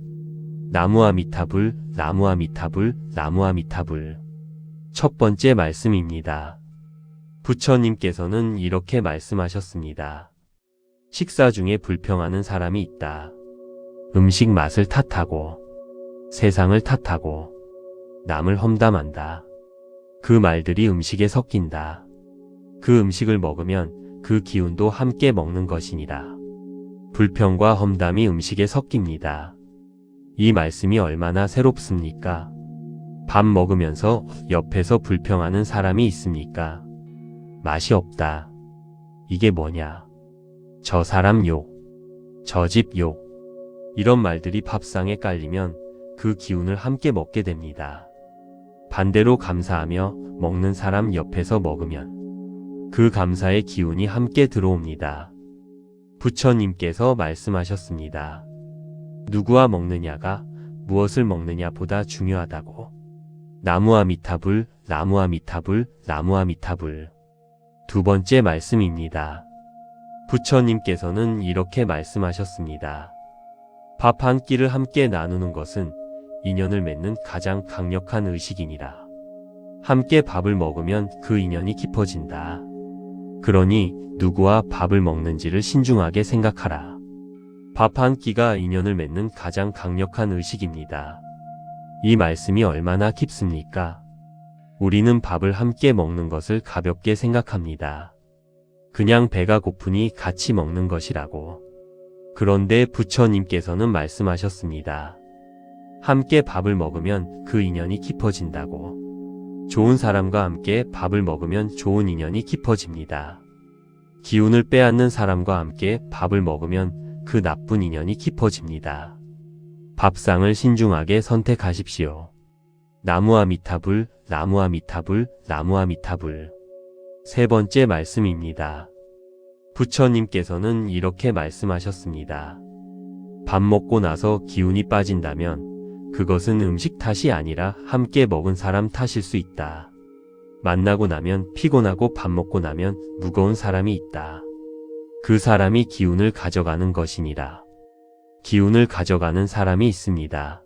나무아미타불, 나무아미타불, 나무아미타불. 첫 번째 말씀입니다. 부처님께서는 이렇게 말씀하셨습니다. 식사 중에 불평하는 사람이 있다. 음식 맛을 탓하고, 세상을 탓하고, 남을 험담한다. 그 말들이 음식에 섞인다. 그 음식을 먹으면 그 기운도 함께 먹는 것이니라. 불평과 험담이 음식에 섞입니다. 이 말씀이 얼마나 새롭습니까? 밥 먹으면서 옆에서 불평하는 사람이 있습니까? 맛이 없다. 이게 뭐냐? 저 사람 욕, 저 집 욕. 이런 말들이 밥상에 깔리면 그 기운을 함께 먹게 됩니다. 반대로 감사하며 먹는 사람 옆에서 먹으면 그 감사의 기운이 함께 들어옵니다. 부처님께서 말씀하셨습니다. 누구와 먹느냐가 무엇을 먹느냐보다 중요하다고. 나무아미타불, 나무아미타불, 나무아미타불. 두 번째 말씀입니다. 부처님께서는 이렇게 말씀하셨습니다. 밥 한 끼를 함께 나누는 것은 인연을 맺는 가장 강력한 의식이니라. 함께 밥을 먹으면 그 인연이 깊어진다. 그러니 누구와 밥을 먹는지를 신중하게 생각하라. 밥 한 끼가 인연을 맺는 가장 강력한 의식입니다. 이 말씀이 얼마나 깊습니까? 우리는 밥을 함께 먹는 것을 가볍게 생각합니다. 그냥 배가 고프니 같이 먹는 것이라고. 그런데 부처님께서는 말씀하셨습니다. 함께 밥을 먹으면 그 인연이 깊어진다고. 좋은 사람과 함께 밥을 먹으면 좋은 인연이 깊어집니다. 기운을 빼앗는 사람과 함께 밥을 먹으면 그 나쁜 인연이 깊어집니다. 밥상을 신중하게 선택하십시오. 나무아미타불, 나무아미타불, 나무아미타불. 세 번째 말씀입니다. 부처님께서는 이렇게 말씀하셨습니다. 밥 먹고 나서 기운이 빠진다면 그것은 음식 탓이 아니라 함께 먹은 사람 탓일 수 있다. 만나고 나면 피곤하고 밥 먹고 나면 무거운 사람이 있다. 그 사람이 기운을 가져가는 것이니라. 기운을 가져가는 사람이 있습니다.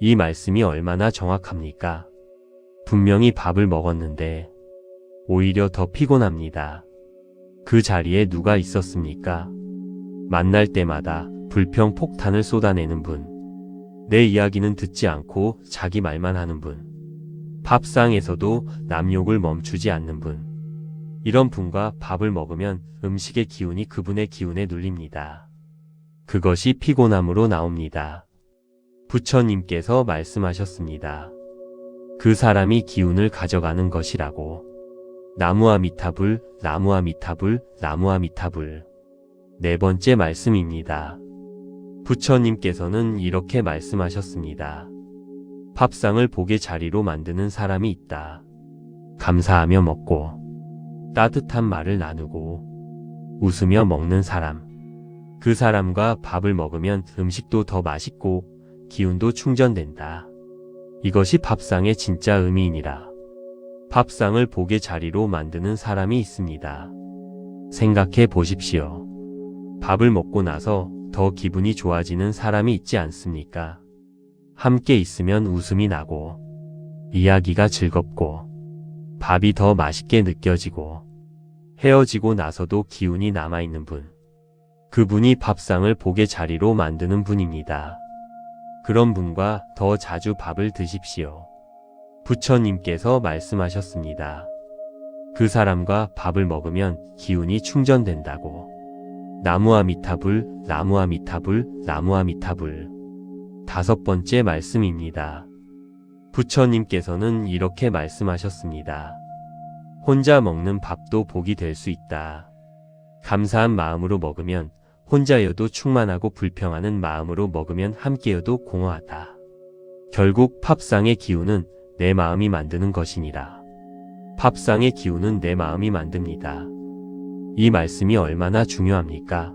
이 말씀이 얼마나 정확합니까? 분명히 밥을 먹었는데 오히려 더 피곤합니다. 그 자리에 누가 있었습니까? 만날 때마다 불평 폭탄을 쏟아내는 분. 내 이야기는 듣지 않고 자기 말만 하는 분. 밥상에서도 남 욕을 멈추지 않는 분. 이런 분과 밥을 먹으면 음식의 기운이 그분의 기운에 눌립니다. 그것이 피곤함으로 나옵니다. 부처님께서 말씀하셨습니다. 그 사람이 기운을 가져가는 것이라고. 나무아미타불, 나무아미타불, 나무아미타불. 네 번째 말씀입니다. 부처님께서는 이렇게 말씀하셨습니다. 밥상을 복의 자리로 만드는 사람이 있다. 감사하며 먹고, 따뜻한 말을 나누고 웃으며 먹는 사람. 그 사람과 밥을 먹으면 음식도 더 맛있고 기운도 충전된다. 이것이 밥상의 진짜 의미이니라. 밥상을 복의 자리로 만드는 사람이 있습니다. 생각해 보십시오. 밥을 먹고 나서 더 기분이 좋아지는 사람이 있지 않습니까? 함께 있으면 웃음이 나고 이야기가 즐겁고 밥이 더 맛있게 느껴지고 헤어지고 나서도 기운이 남아있는 분. 그분이 밥상을 복의 자리로 만드는 분입니다. 그런 분과 더 자주 밥을 드십시오. 부처님께서 말씀하셨습니다. 그 사람과 밥을 먹으면 기운이 충전된다고. 나무아미타불, 나무아미타불, 나무아미타불. 5번째 말씀입니다. 부처님께서는 이렇게 말씀하셨습니다. 혼자 먹는 밥도 복이 될 수 있다. 감사한 마음으로 먹으면 혼자여도 충만하고 불평하는 마음으로 먹으면 함께여도 공허하다. 결국 밥상의 기운은 내 마음이 만드는 것이니라. 밥상의 기운은 내 마음이 만듭니다. 이 말씀이 얼마나 중요합니까?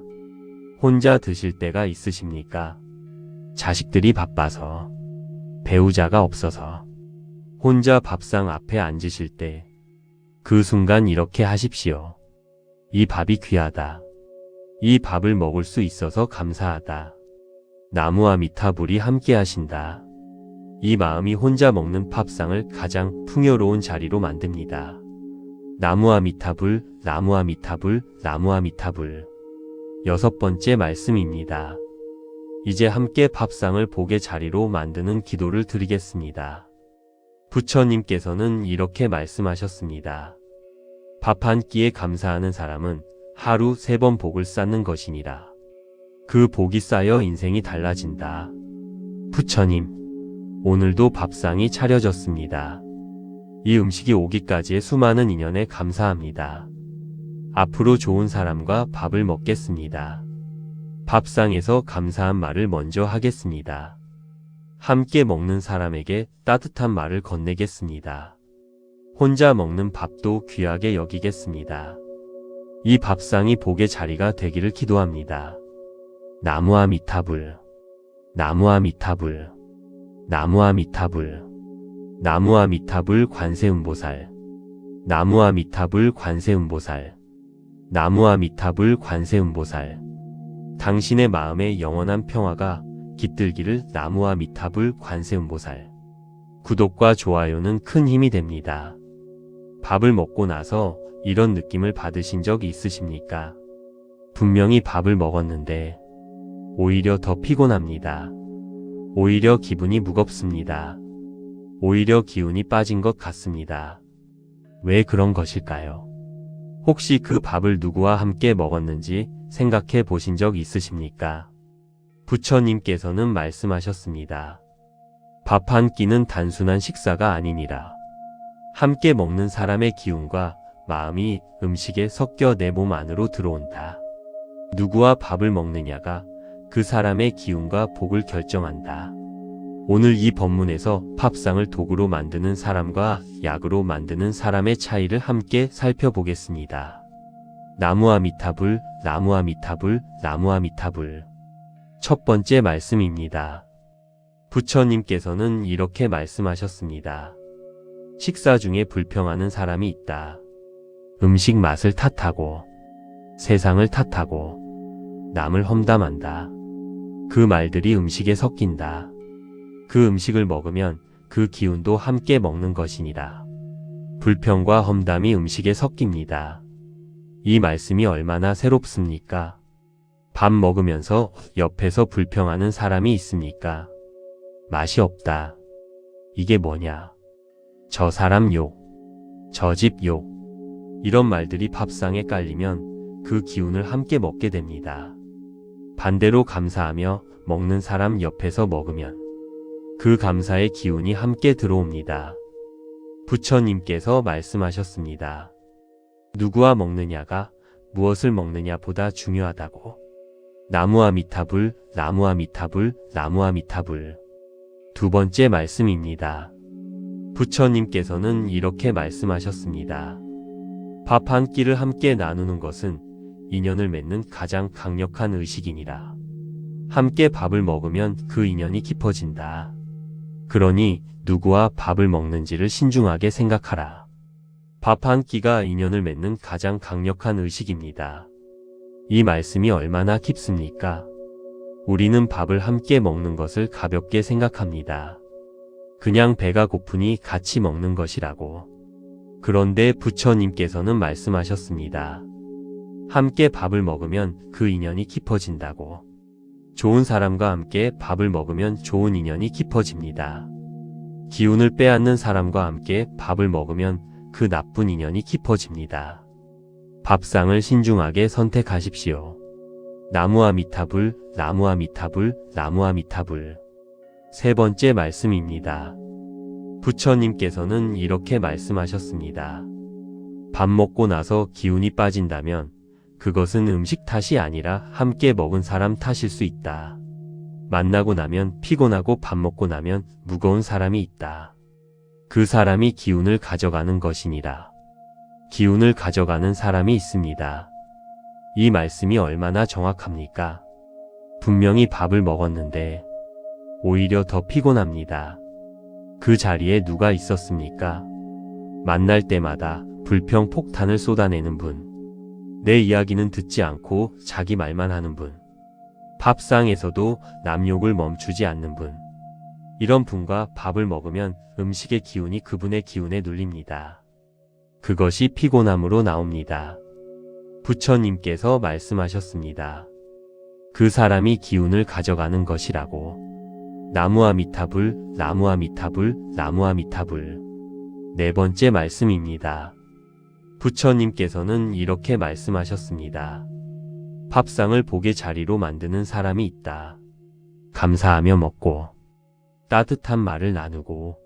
혼자 드실 때가 있으십니까? 자식들이 바빠서, 배우자가 없어서, 혼자 밥상 앞에 앉으실 때, 그 순간 이렇게 하십시오. 이 밥이 귀하다. 이 밥을 먹을 수 있어서 감사하다. 나무아미타불이 함께 하신다. 이 마음이 혼자 먹는 밥상을 가장 풍요로운 자리로 만듭니다. 나무아미타불, 나무아미타불, 나무아미타불. 6번째 말씀입니다. 이제 함께 밥상을 복의 자리로 만드는 기도를 드리겠습니다. 부처님께서는 이렇게 말씀하셨습니다. 밥 한 끼에 감사하는 사람은 하루 3번 복을 쌓는 것이니라. 그 복이 쌓여 인생이 달라진다. 부처님, 오늘도 밥상이 차려졌습니다. 이 음식이 오기까지의 수많은 인연에 감사합니다. 앞으로 좋은 사람과 밥을 먹겠습니다. 밥상에서 감사한 말을 먼저 하겠습니다. 함께 먹는 사람에게 따뜻한 말을 건네겠습니다. 혼자 먹는 밥도 귀하게 여기겠습니다. 이 밥상이 복의 자리가 되기를 기도합니다. 나무아미타불, 나무아미타불, 나무아미타불, 나무아미타불 관세음보살, 나무아미타불 관세음보살, 나무아미타불 관세음보살. 당신의 마음에 영원한 평화가 깃들기를. 나무아미타불 관세음보살. 구독과 좋아요는 큰 힘이 됩니다. 밥을 먹고 나서 이런 느낌을 받으신 적이 있으십니까? 분명히 밥을 먹었는데 오히려 더 피곤합니다. 오히려 기분이 무겁습니다. 오히려 기운이 빠진 것 같습니다. 왜 그런 것일까요? 혹시 그 밥을 누구와 함께 먹었는지 생각해 보신 적 있으십니까? 부처님께서는 말씀하셨습니다. 밥 한 끼는 단순한 식사가 아니니라. 함께 먹는 사람의 기운과 마음이 음식에 섞여 내 몸 안으로 들어온다. 누구와 밥을 먹느냐가 그 사람의 기운과 복을 결정한다. 오늘 이 법문에서 밥상을 도구로 만드는 사람과 약으로 만드는 사람의 차이를 함께 살펴보겠습니다. 나무아미타불, 나무아미타불, 나무아미타불. 첫 번째 말씀입니다. 부처님께서는 이렇게 말씀하셨습니다. 식사 중에 불평하는 사람이 있다. 음식 맛을 탓하고, 세상을 탓하고, 남을 험담한다. 그 말들이 음식에 섞인다. 그 음식을 먹으면 그 기운도 함께 먹는 것이니라. 불평과 험담이 음식에 섞입니다. 이 말씀이 얼마나 새롭습니까? 밥 먹으면서 옆에서 불평하는 사람이 있습니까? 맛이 없다. 이게 뭐냐? 저 사람 욕. 저 집 욕. 이런 말들이 밥상에 깔리면 그 기운을 함께 먹게 됩니다. 반대로 감사하며 먹는 사람 옆에서 먹으면 그 감사의 기운이 함께 들어옵니다. 부처님께서 말씀하셨습니다. 누구와 먹느냐가 무엇을 먹느냐보다 중요하다고. 나무아미타불, 나무아미타불, 나무아미타불. 2번째 말씀입니다. 부처님께서는 이렇게 말씀하셨습니다. 밥 한 끼를 함께 나누는 것은 인연을 맺는 가장 강력한 의식이니라. 함께 밥을 먹으면 그 인연이 깊어진다. 그러니 누구와 밥을 먹는지를 신중하게 생각하라. 밥 한 끼가 인연을 맺는 가장 강력한 의식입니다. 이 말씀이 얼마나 깊습니까? 우리는 밥을 함께 먹는 것을 가볍게 생각합니다. 그냥 배가 고프니 같이 먹는 것이라고. 그런데 부처님께서는 말씀하셨습니다. 함께 밥을 먹으면 그 인연이 깊어진다고. 좋은 사람과 함께 밥을 먹으면 좋은 인연이 깊어집니다. 기운을 빼앗는 사람과 함께 밥을 먹으면 그 나쁜 인연이 깊어집니다. 밥상을 신중하게 선택하십시오. 나무아미타불, 나무아미타불, 나무아미타불. 세 번째 말씀입니다. 부처님께서는 이렇게 말씀하셨습니다. 밥 먹고 나서 기운이 빠진다면 그것은 음식 탓이 아니라 함께 먹은 사람 탓일 수 있다. 만나고 나면 피곤하고 밥 먹고 나면 무거운 사람이 있다. 그 사람이 기운을 가져가는 것이니라. 기운을 가져가는 사람이 있습니다. 이 말씀이 얼마나 정확합니까? 분명히 밥을 먹었는데 오히려 더 피곤합니다. 그 자리에 누가 있었습니까? 만날 때마다 불평 폭탄을 쏟아내는 분. 내 이야기는 듣지 않고 자기 말만 하는 분. 밥상에서도 남 욕을 멈추지 않는 분. 이런 분과 밥을 먹으면 음식의 기운이 그분의 기운에 눌립니다. 그것이 피곤함으로 나옵니다. 부처님께서 말씀하셨습니다. 그 사람이 기운을 가져가는 것이라고. 나무아미타불, 나무아미타불, 나무아미타불. 네 번째 말씀입니다. 부처님께서는 이렇게 말씀하셨습니다. 밥상을 복의 자리로 만드는 사람이 있다. 감사하며 먹고 따뜻한 말을 나누고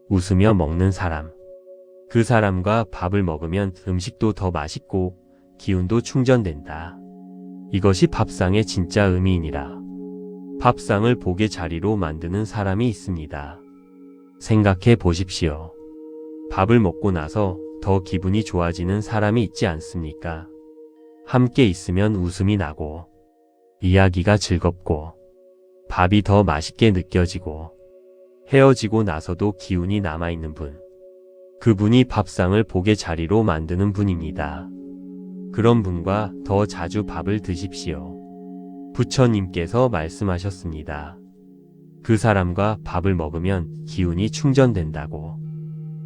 웃으며 먹는 사람. 그 사람과 밥을 먹으면 음식도 더 맛있고 기운도 충전된다. 이것이 밥상의 진짜 의미이니라. 밥상을 복의 자리로 만드는 사람이 있습니다. 생각해 보십시오. 밥을 먹고 나서 더 기분이 좋아지는 사람이 있지 않습니까? 함께 있으면 웃음이 나고 이야기가 즐겁고 밥이 더 맛있게 느껴지고 헤어지고 나서도 기운이 남아있는 분. 그분이 밥상을 복의 자리로 만드는 분입니다. 그런 분과 더 자주 밥을 드십시오. 부처님께서 말씀하셨습니다. 그 사람과 밥을 먹으면 기운이 충전된다고.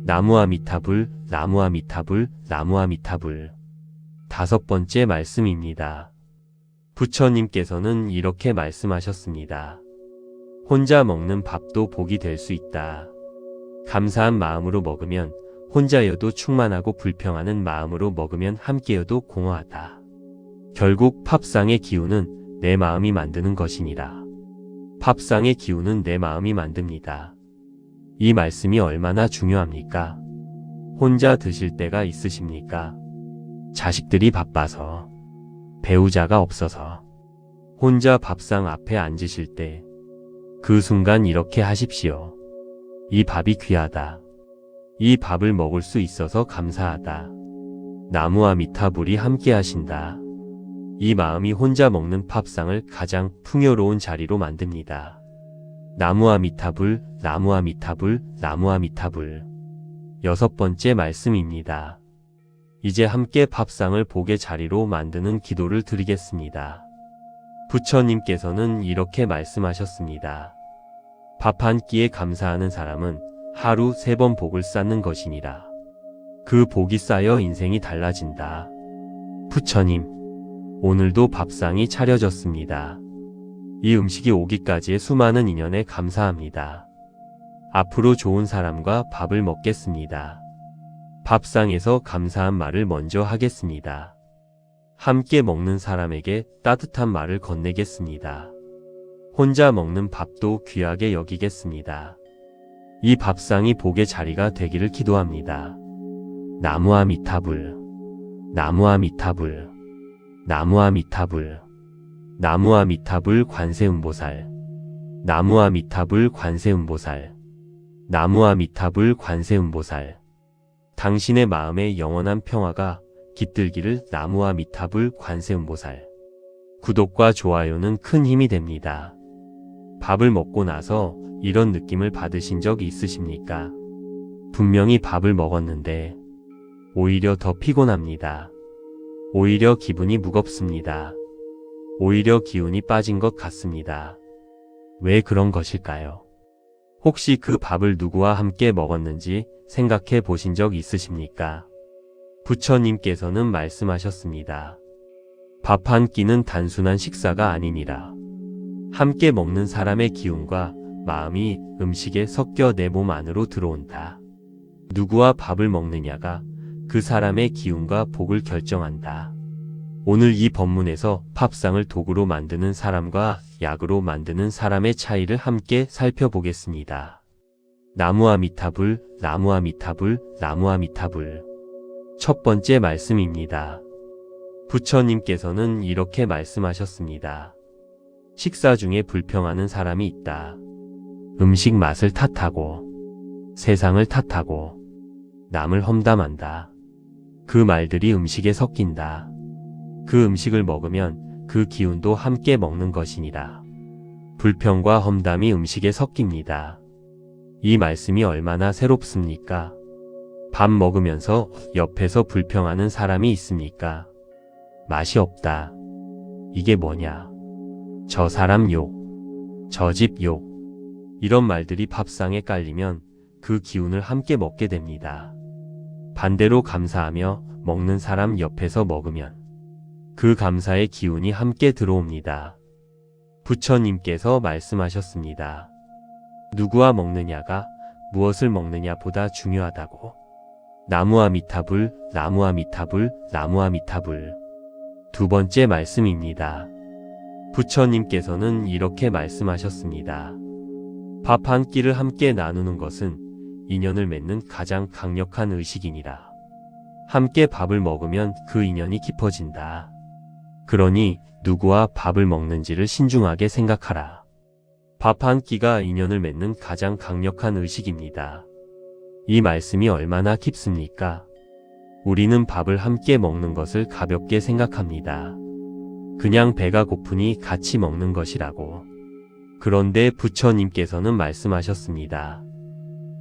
나무아미타불, 나무아미타불, 나무아미타불. 다섯 번째 말씀입니다. 부처님께서는 이렇게 말씀하셨습니다. 혼자 먹는 밥도 복이 될 수 있다. 감사한 마음으로 먹으면 혼자여도 충만하고 불평하는 마음으로 먹으면 함께여도 공허하다. 결국 밥상의 기운은 내 마음이 만드는 것이니라. 밥상의 기운은 내 마음이 만듭니다. 이 말씀이 얼마나 중요합니까? 혼자 드실 때가 있으십니까? 자식들이 바빠서, 배우자가 없어서, 혼자 밥상 앞에 앉으실 때, 그 순간 이렇게 하십시오. 이 밥이 귀하다. 이 밥을 먹을 수 있어서 감사하다. 나무아미타불이 함께 하신다. 이 마음이 혼자 먹는 밥상을 가장 풍요로운 자리로 만듭니다. 나무아미타불, 나무아미타불, 나무아미타불. 여섯 번째 말씀입니다. 이제 함께 밥상을 복의 자리로 만드는 기도를 드리겠습니다. 부처님께서는 이렇게 말씀하셨습니다. 밥 한 끼에 감사하는 사람은 하루 3번 복을 쌓는 것이니라. 그 복이 쌓여 인생이 달라진다. 부처님, 오늘도 밥상이 차려졌습니다. 이 음식이 오기까지의 수많은 인연에 감사합니다. 앞으로 좋은 사람과 밥을 먹겠습니다. 밥상에서 감사한 말을 먼저 하겠습니다. 함께 먹는 사람에게 따뜻한 말을 건네겠습니다. 혼자 먹는 밥도 귀하게 여기겠습니다. 이 밥상이 복의 자리가 되기를 기도합니다. 나무아미타불, 나무아미타불, 나무아미타불, 나무아미타불 관세음보살, 나무아미타불 관세음보살, 나무아미타불 관세음보살. 당신의 마음에 영원한 평화가 깃들기를. 나무와 미타불 관세음보살. 구독과 좋아요는 큰 힘이 됩니다. 밥을 먹고 나서 이런 느낌을 받으신 적 있으십니까? 분명히 밥을 먹었는데 오히려 더 피곤합니다. 오히려 기분이 무겁습니다. 오히려 기운이 빠진 것 같습니다. 왜 그런 것일까요? 혹시 그 밥을 누구와 함께 먹었는지 생각해 보신 적 있으십니까? 부처님께서는 말씀하셨습니다. 밥 한 끼는 단순한 식사가 아니니라. 함께 먹는 사람의 기운과 마음이 음식에 섞여 내 몸 안으로 들어온다. 누구와 밥을 먹느냐가 그 사람의 기운과 복을 결정한다. 오늘 이 법문에서 밥상을 도구로 만드는 사람과 약으로 만드는 사람의 차이를 함께 살펴보겠습니다. 나무아미타불, 나무아미타불, 나무아미타불. 첫 번째 말씀입니다. 부처님께서는 이렇게 말씀하셨습니다. 식사 중에 불평하는 사람이 있다. 음식 맛을 탓하고, 세상을 탓하고, 남을 험담한다. 그 말들이 음식에 섞인다. 그 음식을 먹으면 그 기운도 함께 먹는 것이니라. 불평과 험담이 음식에 섞입니다. 이 말씀이 얼마나 새롭습니까? 밥 먹으면서 옆에서 불평하는 사람이 있습니까? 맛이 없다. 이게 뭐냐? 저 사람 욕, 저 집 욕. 이런 말들이 밥상에 깔리면 그 기운을 함께 먹게 됩니다. 반대로 감사하며 먹는 사람 옆에서 먹으면 그 감사의 기운이 함께 들어옵니다. 부처님께서 말씀하셨습니다. 누구와 먹느냐가 무엇을 먹느냐보다 중요하다고. 나무아미타불, 나무아미타불, 나무아미타불. 두 번째 말씀입니다. 부처님께서는 이렇게 말씀하셨습니다. 밥 한 끼를 함께 나누는 것은 인연을 맺는 가장 강력한 의식이니라. 함께 밥을 먹으면 그 인연이 깊어진다. 그러니 누구와 밥을 먹는지를 신중하게 생각하라. 밥 한 끼가 인연을 맺는 가장 강력한 의식입니다. 이 말씀이 얼마나 깊습니까? 우리는 밥을 함께 먹는 것을 가볍게 생각합니다. 그냥 배가 고프니 같이 먹는 것이라고. 그런데 부처님께서는 말씀하셨습니다.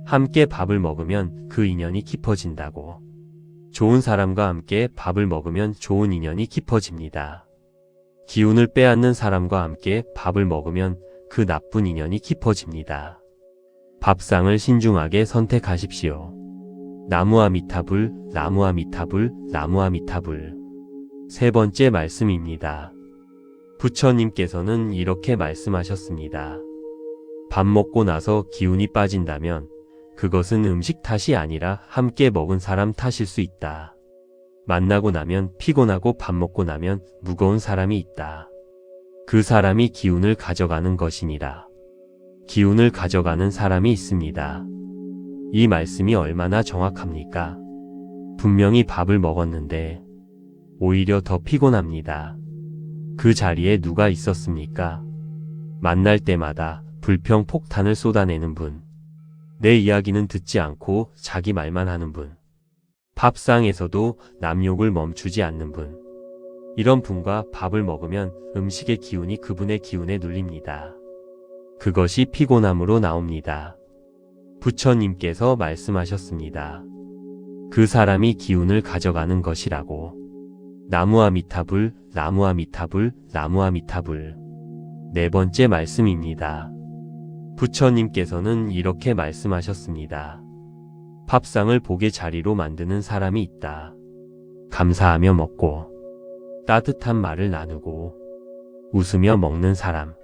함께 밥을 먹으면 그 인연이 깊어진다고. 좋은 사람과 함께 밥을 먹으면 좋은 인연이 깊어집니다. 기운을 빼앗는 사람과 함께 밥을 먹으면 그 나쁜 인연이 깊어집니다. 밥상을 신중하게 선택하십시오. 나무아미타불, 나무아미타불, 나무아미타불. 세 번째 말씀입니다. 부처님께서는 이렇게 말씀하셨습니다. 밥 먹고 나서 기운이 빠진다면 그것은 음식 탓이 아니라 함께 먹은 사람 탓일 수 있다. 만나고 나면 피곤하고 밥 먹고 나면 무거운 사람이 있다. 그 사람이 기운을 가져가는 것이니라. 기운을 가져가는 사람이 있습니다. 이 말씀이 얼마나 정확합니까? 분명히 밥을 먹었는데 오히려 더 피곤합니다. 그 자리에 누가 있었습니까? 만날 때마다 불평 폭탄을 쏟아내는 분. 내 이야기는 듣지 않고 자기 말만 하는 분. 밥상에서도 남 욕을 멈추지 않는 분. 이런 분과 밥을 먹으면 음식의 기운이 그분의 기운에 눌립니다. 그것이 피곤함으로 나옵니다. 부처님께서 말씀하셨습니다. 그 사람이 기운을 가져가는 것이라고. 나무아미타불, 나무아미타불, 나무아미타불. 네 번째 말씀입니다. 부처님께서는 이렇게 말씀하셨습니다. 밥상을 복의 자리로 만드는 사람이 있다. 감사하며 먹고 따뜻한 말을 나누고 웃으며 먹는 사람.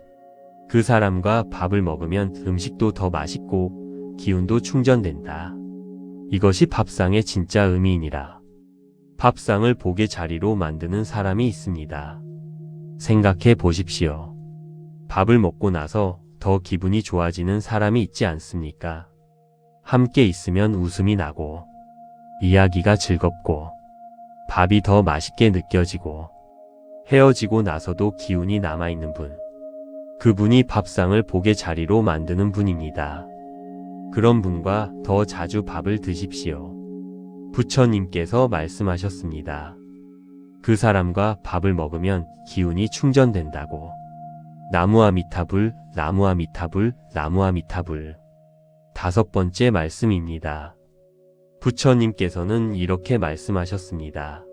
그 사람과 밥을 먹으면 음식도 더 맛있고 기운도 충전된다. 이것이 밥상의 진짜 의미이니라. 밥상을 복의 자리로 만드는 사람이 있습니다. 생각해 보십시오. 밥을 먹고 나서 더 기분이 좋아지는 사람이 있지 않습니까? 함께 있으면 웃음이 나고 이야기가 즐겁고 밥이 더 맛있게 느껴지고 헤어지고 나서도 기운이 남아있는 분. 그분이 밥상을 복의 자리로 만드는 분입니다. 그런 분과 더 자주 밥을 드십시오. 부처님께서 말씀하셨습니다. 그 사람과 밥을 먹으면 기운이 충전된다고. 나무아미타불, 나무아미타불, 나무아미타불. 5번째 말씀입니다. 부처님께서는 이렇게 말씀하셨습니다.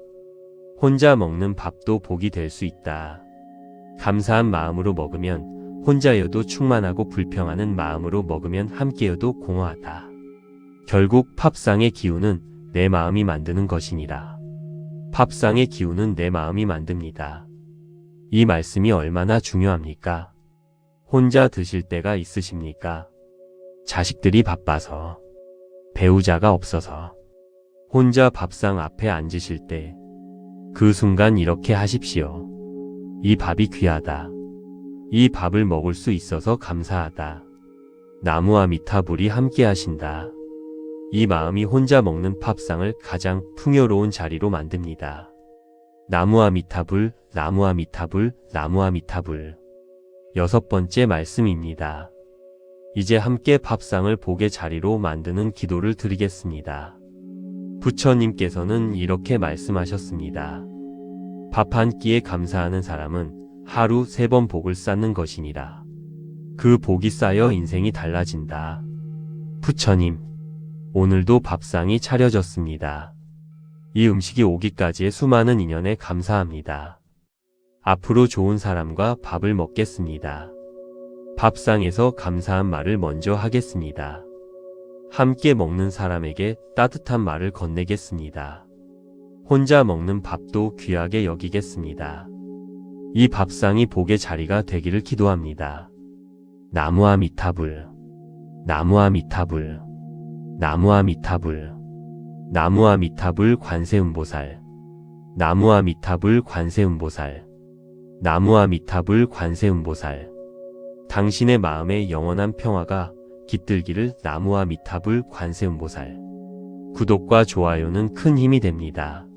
혼자 먹는 밥도 복이 될 수 있다. 감사한 마음으로 먹으면 혼자여도 충만하고 불평하는 마음으로 먹으면 함께여도 공허하다. 결국 밥상의 기운은 내 마음이 만드는 것이니라. 밥상의 기운은 내 마음이 만듭니다. 이 말씀이 얼마나 중요합니까? 혼자 드실 때가 있으십니까? 자식들이 바빠서, 배우자가 없어서, 혼자 밥상 앞에 앉으실 때, 그 순간 이렇게 하십시오. 이 밥이 귀하다. 이 밥을 먹을 수 있어서 감사하다. 나무아미타불이 함께 하신다. 이 마음이 혼자 먹는 밥상을 가장 풍요로운 자리로 만듭니다. 나무아미타불, 나무아미타불, 나무아미타불. 6번째 말씀입니다. 이제 함께 밥상을 복의 자리로 만드는 기도를 드리겠습니다. 부처님께서는 이렇게 말씀하셨습니다. 밥 한 끼에 감사하는 사람은 하루 3번 복을 쌓는 것이니라. 그 복이 쌓여 인생이 달라진다. 부처님, 오늘도 밥상이 차려졌습니다. 이 음식이 오기까지의 수많은 인연에 감사합니다. 앞으로 좋은 사람과 밥을 먹겠습니다. 밥상에서 감사한 말을 먼저 하겠습니다. 함께 먹는 사람에게 따뜻한 말을 건네겠습니다. 혼자 먹는 밥도 귀하게 여기겠습니다. 이 밥상이 복의 자리가 되기를 기도합니다. 나무아미타불, 나무아미타불, 나무아미타불, 나무아미타불 관세음보살, 나무아미타불 관세음보살, 나무아미타불 관세음보살. 당신의 마음에 영원한 평화가 깃들기를. 나무아미타불 관세음보살. 구독과 좋아요는 큰 힘이 됩니다.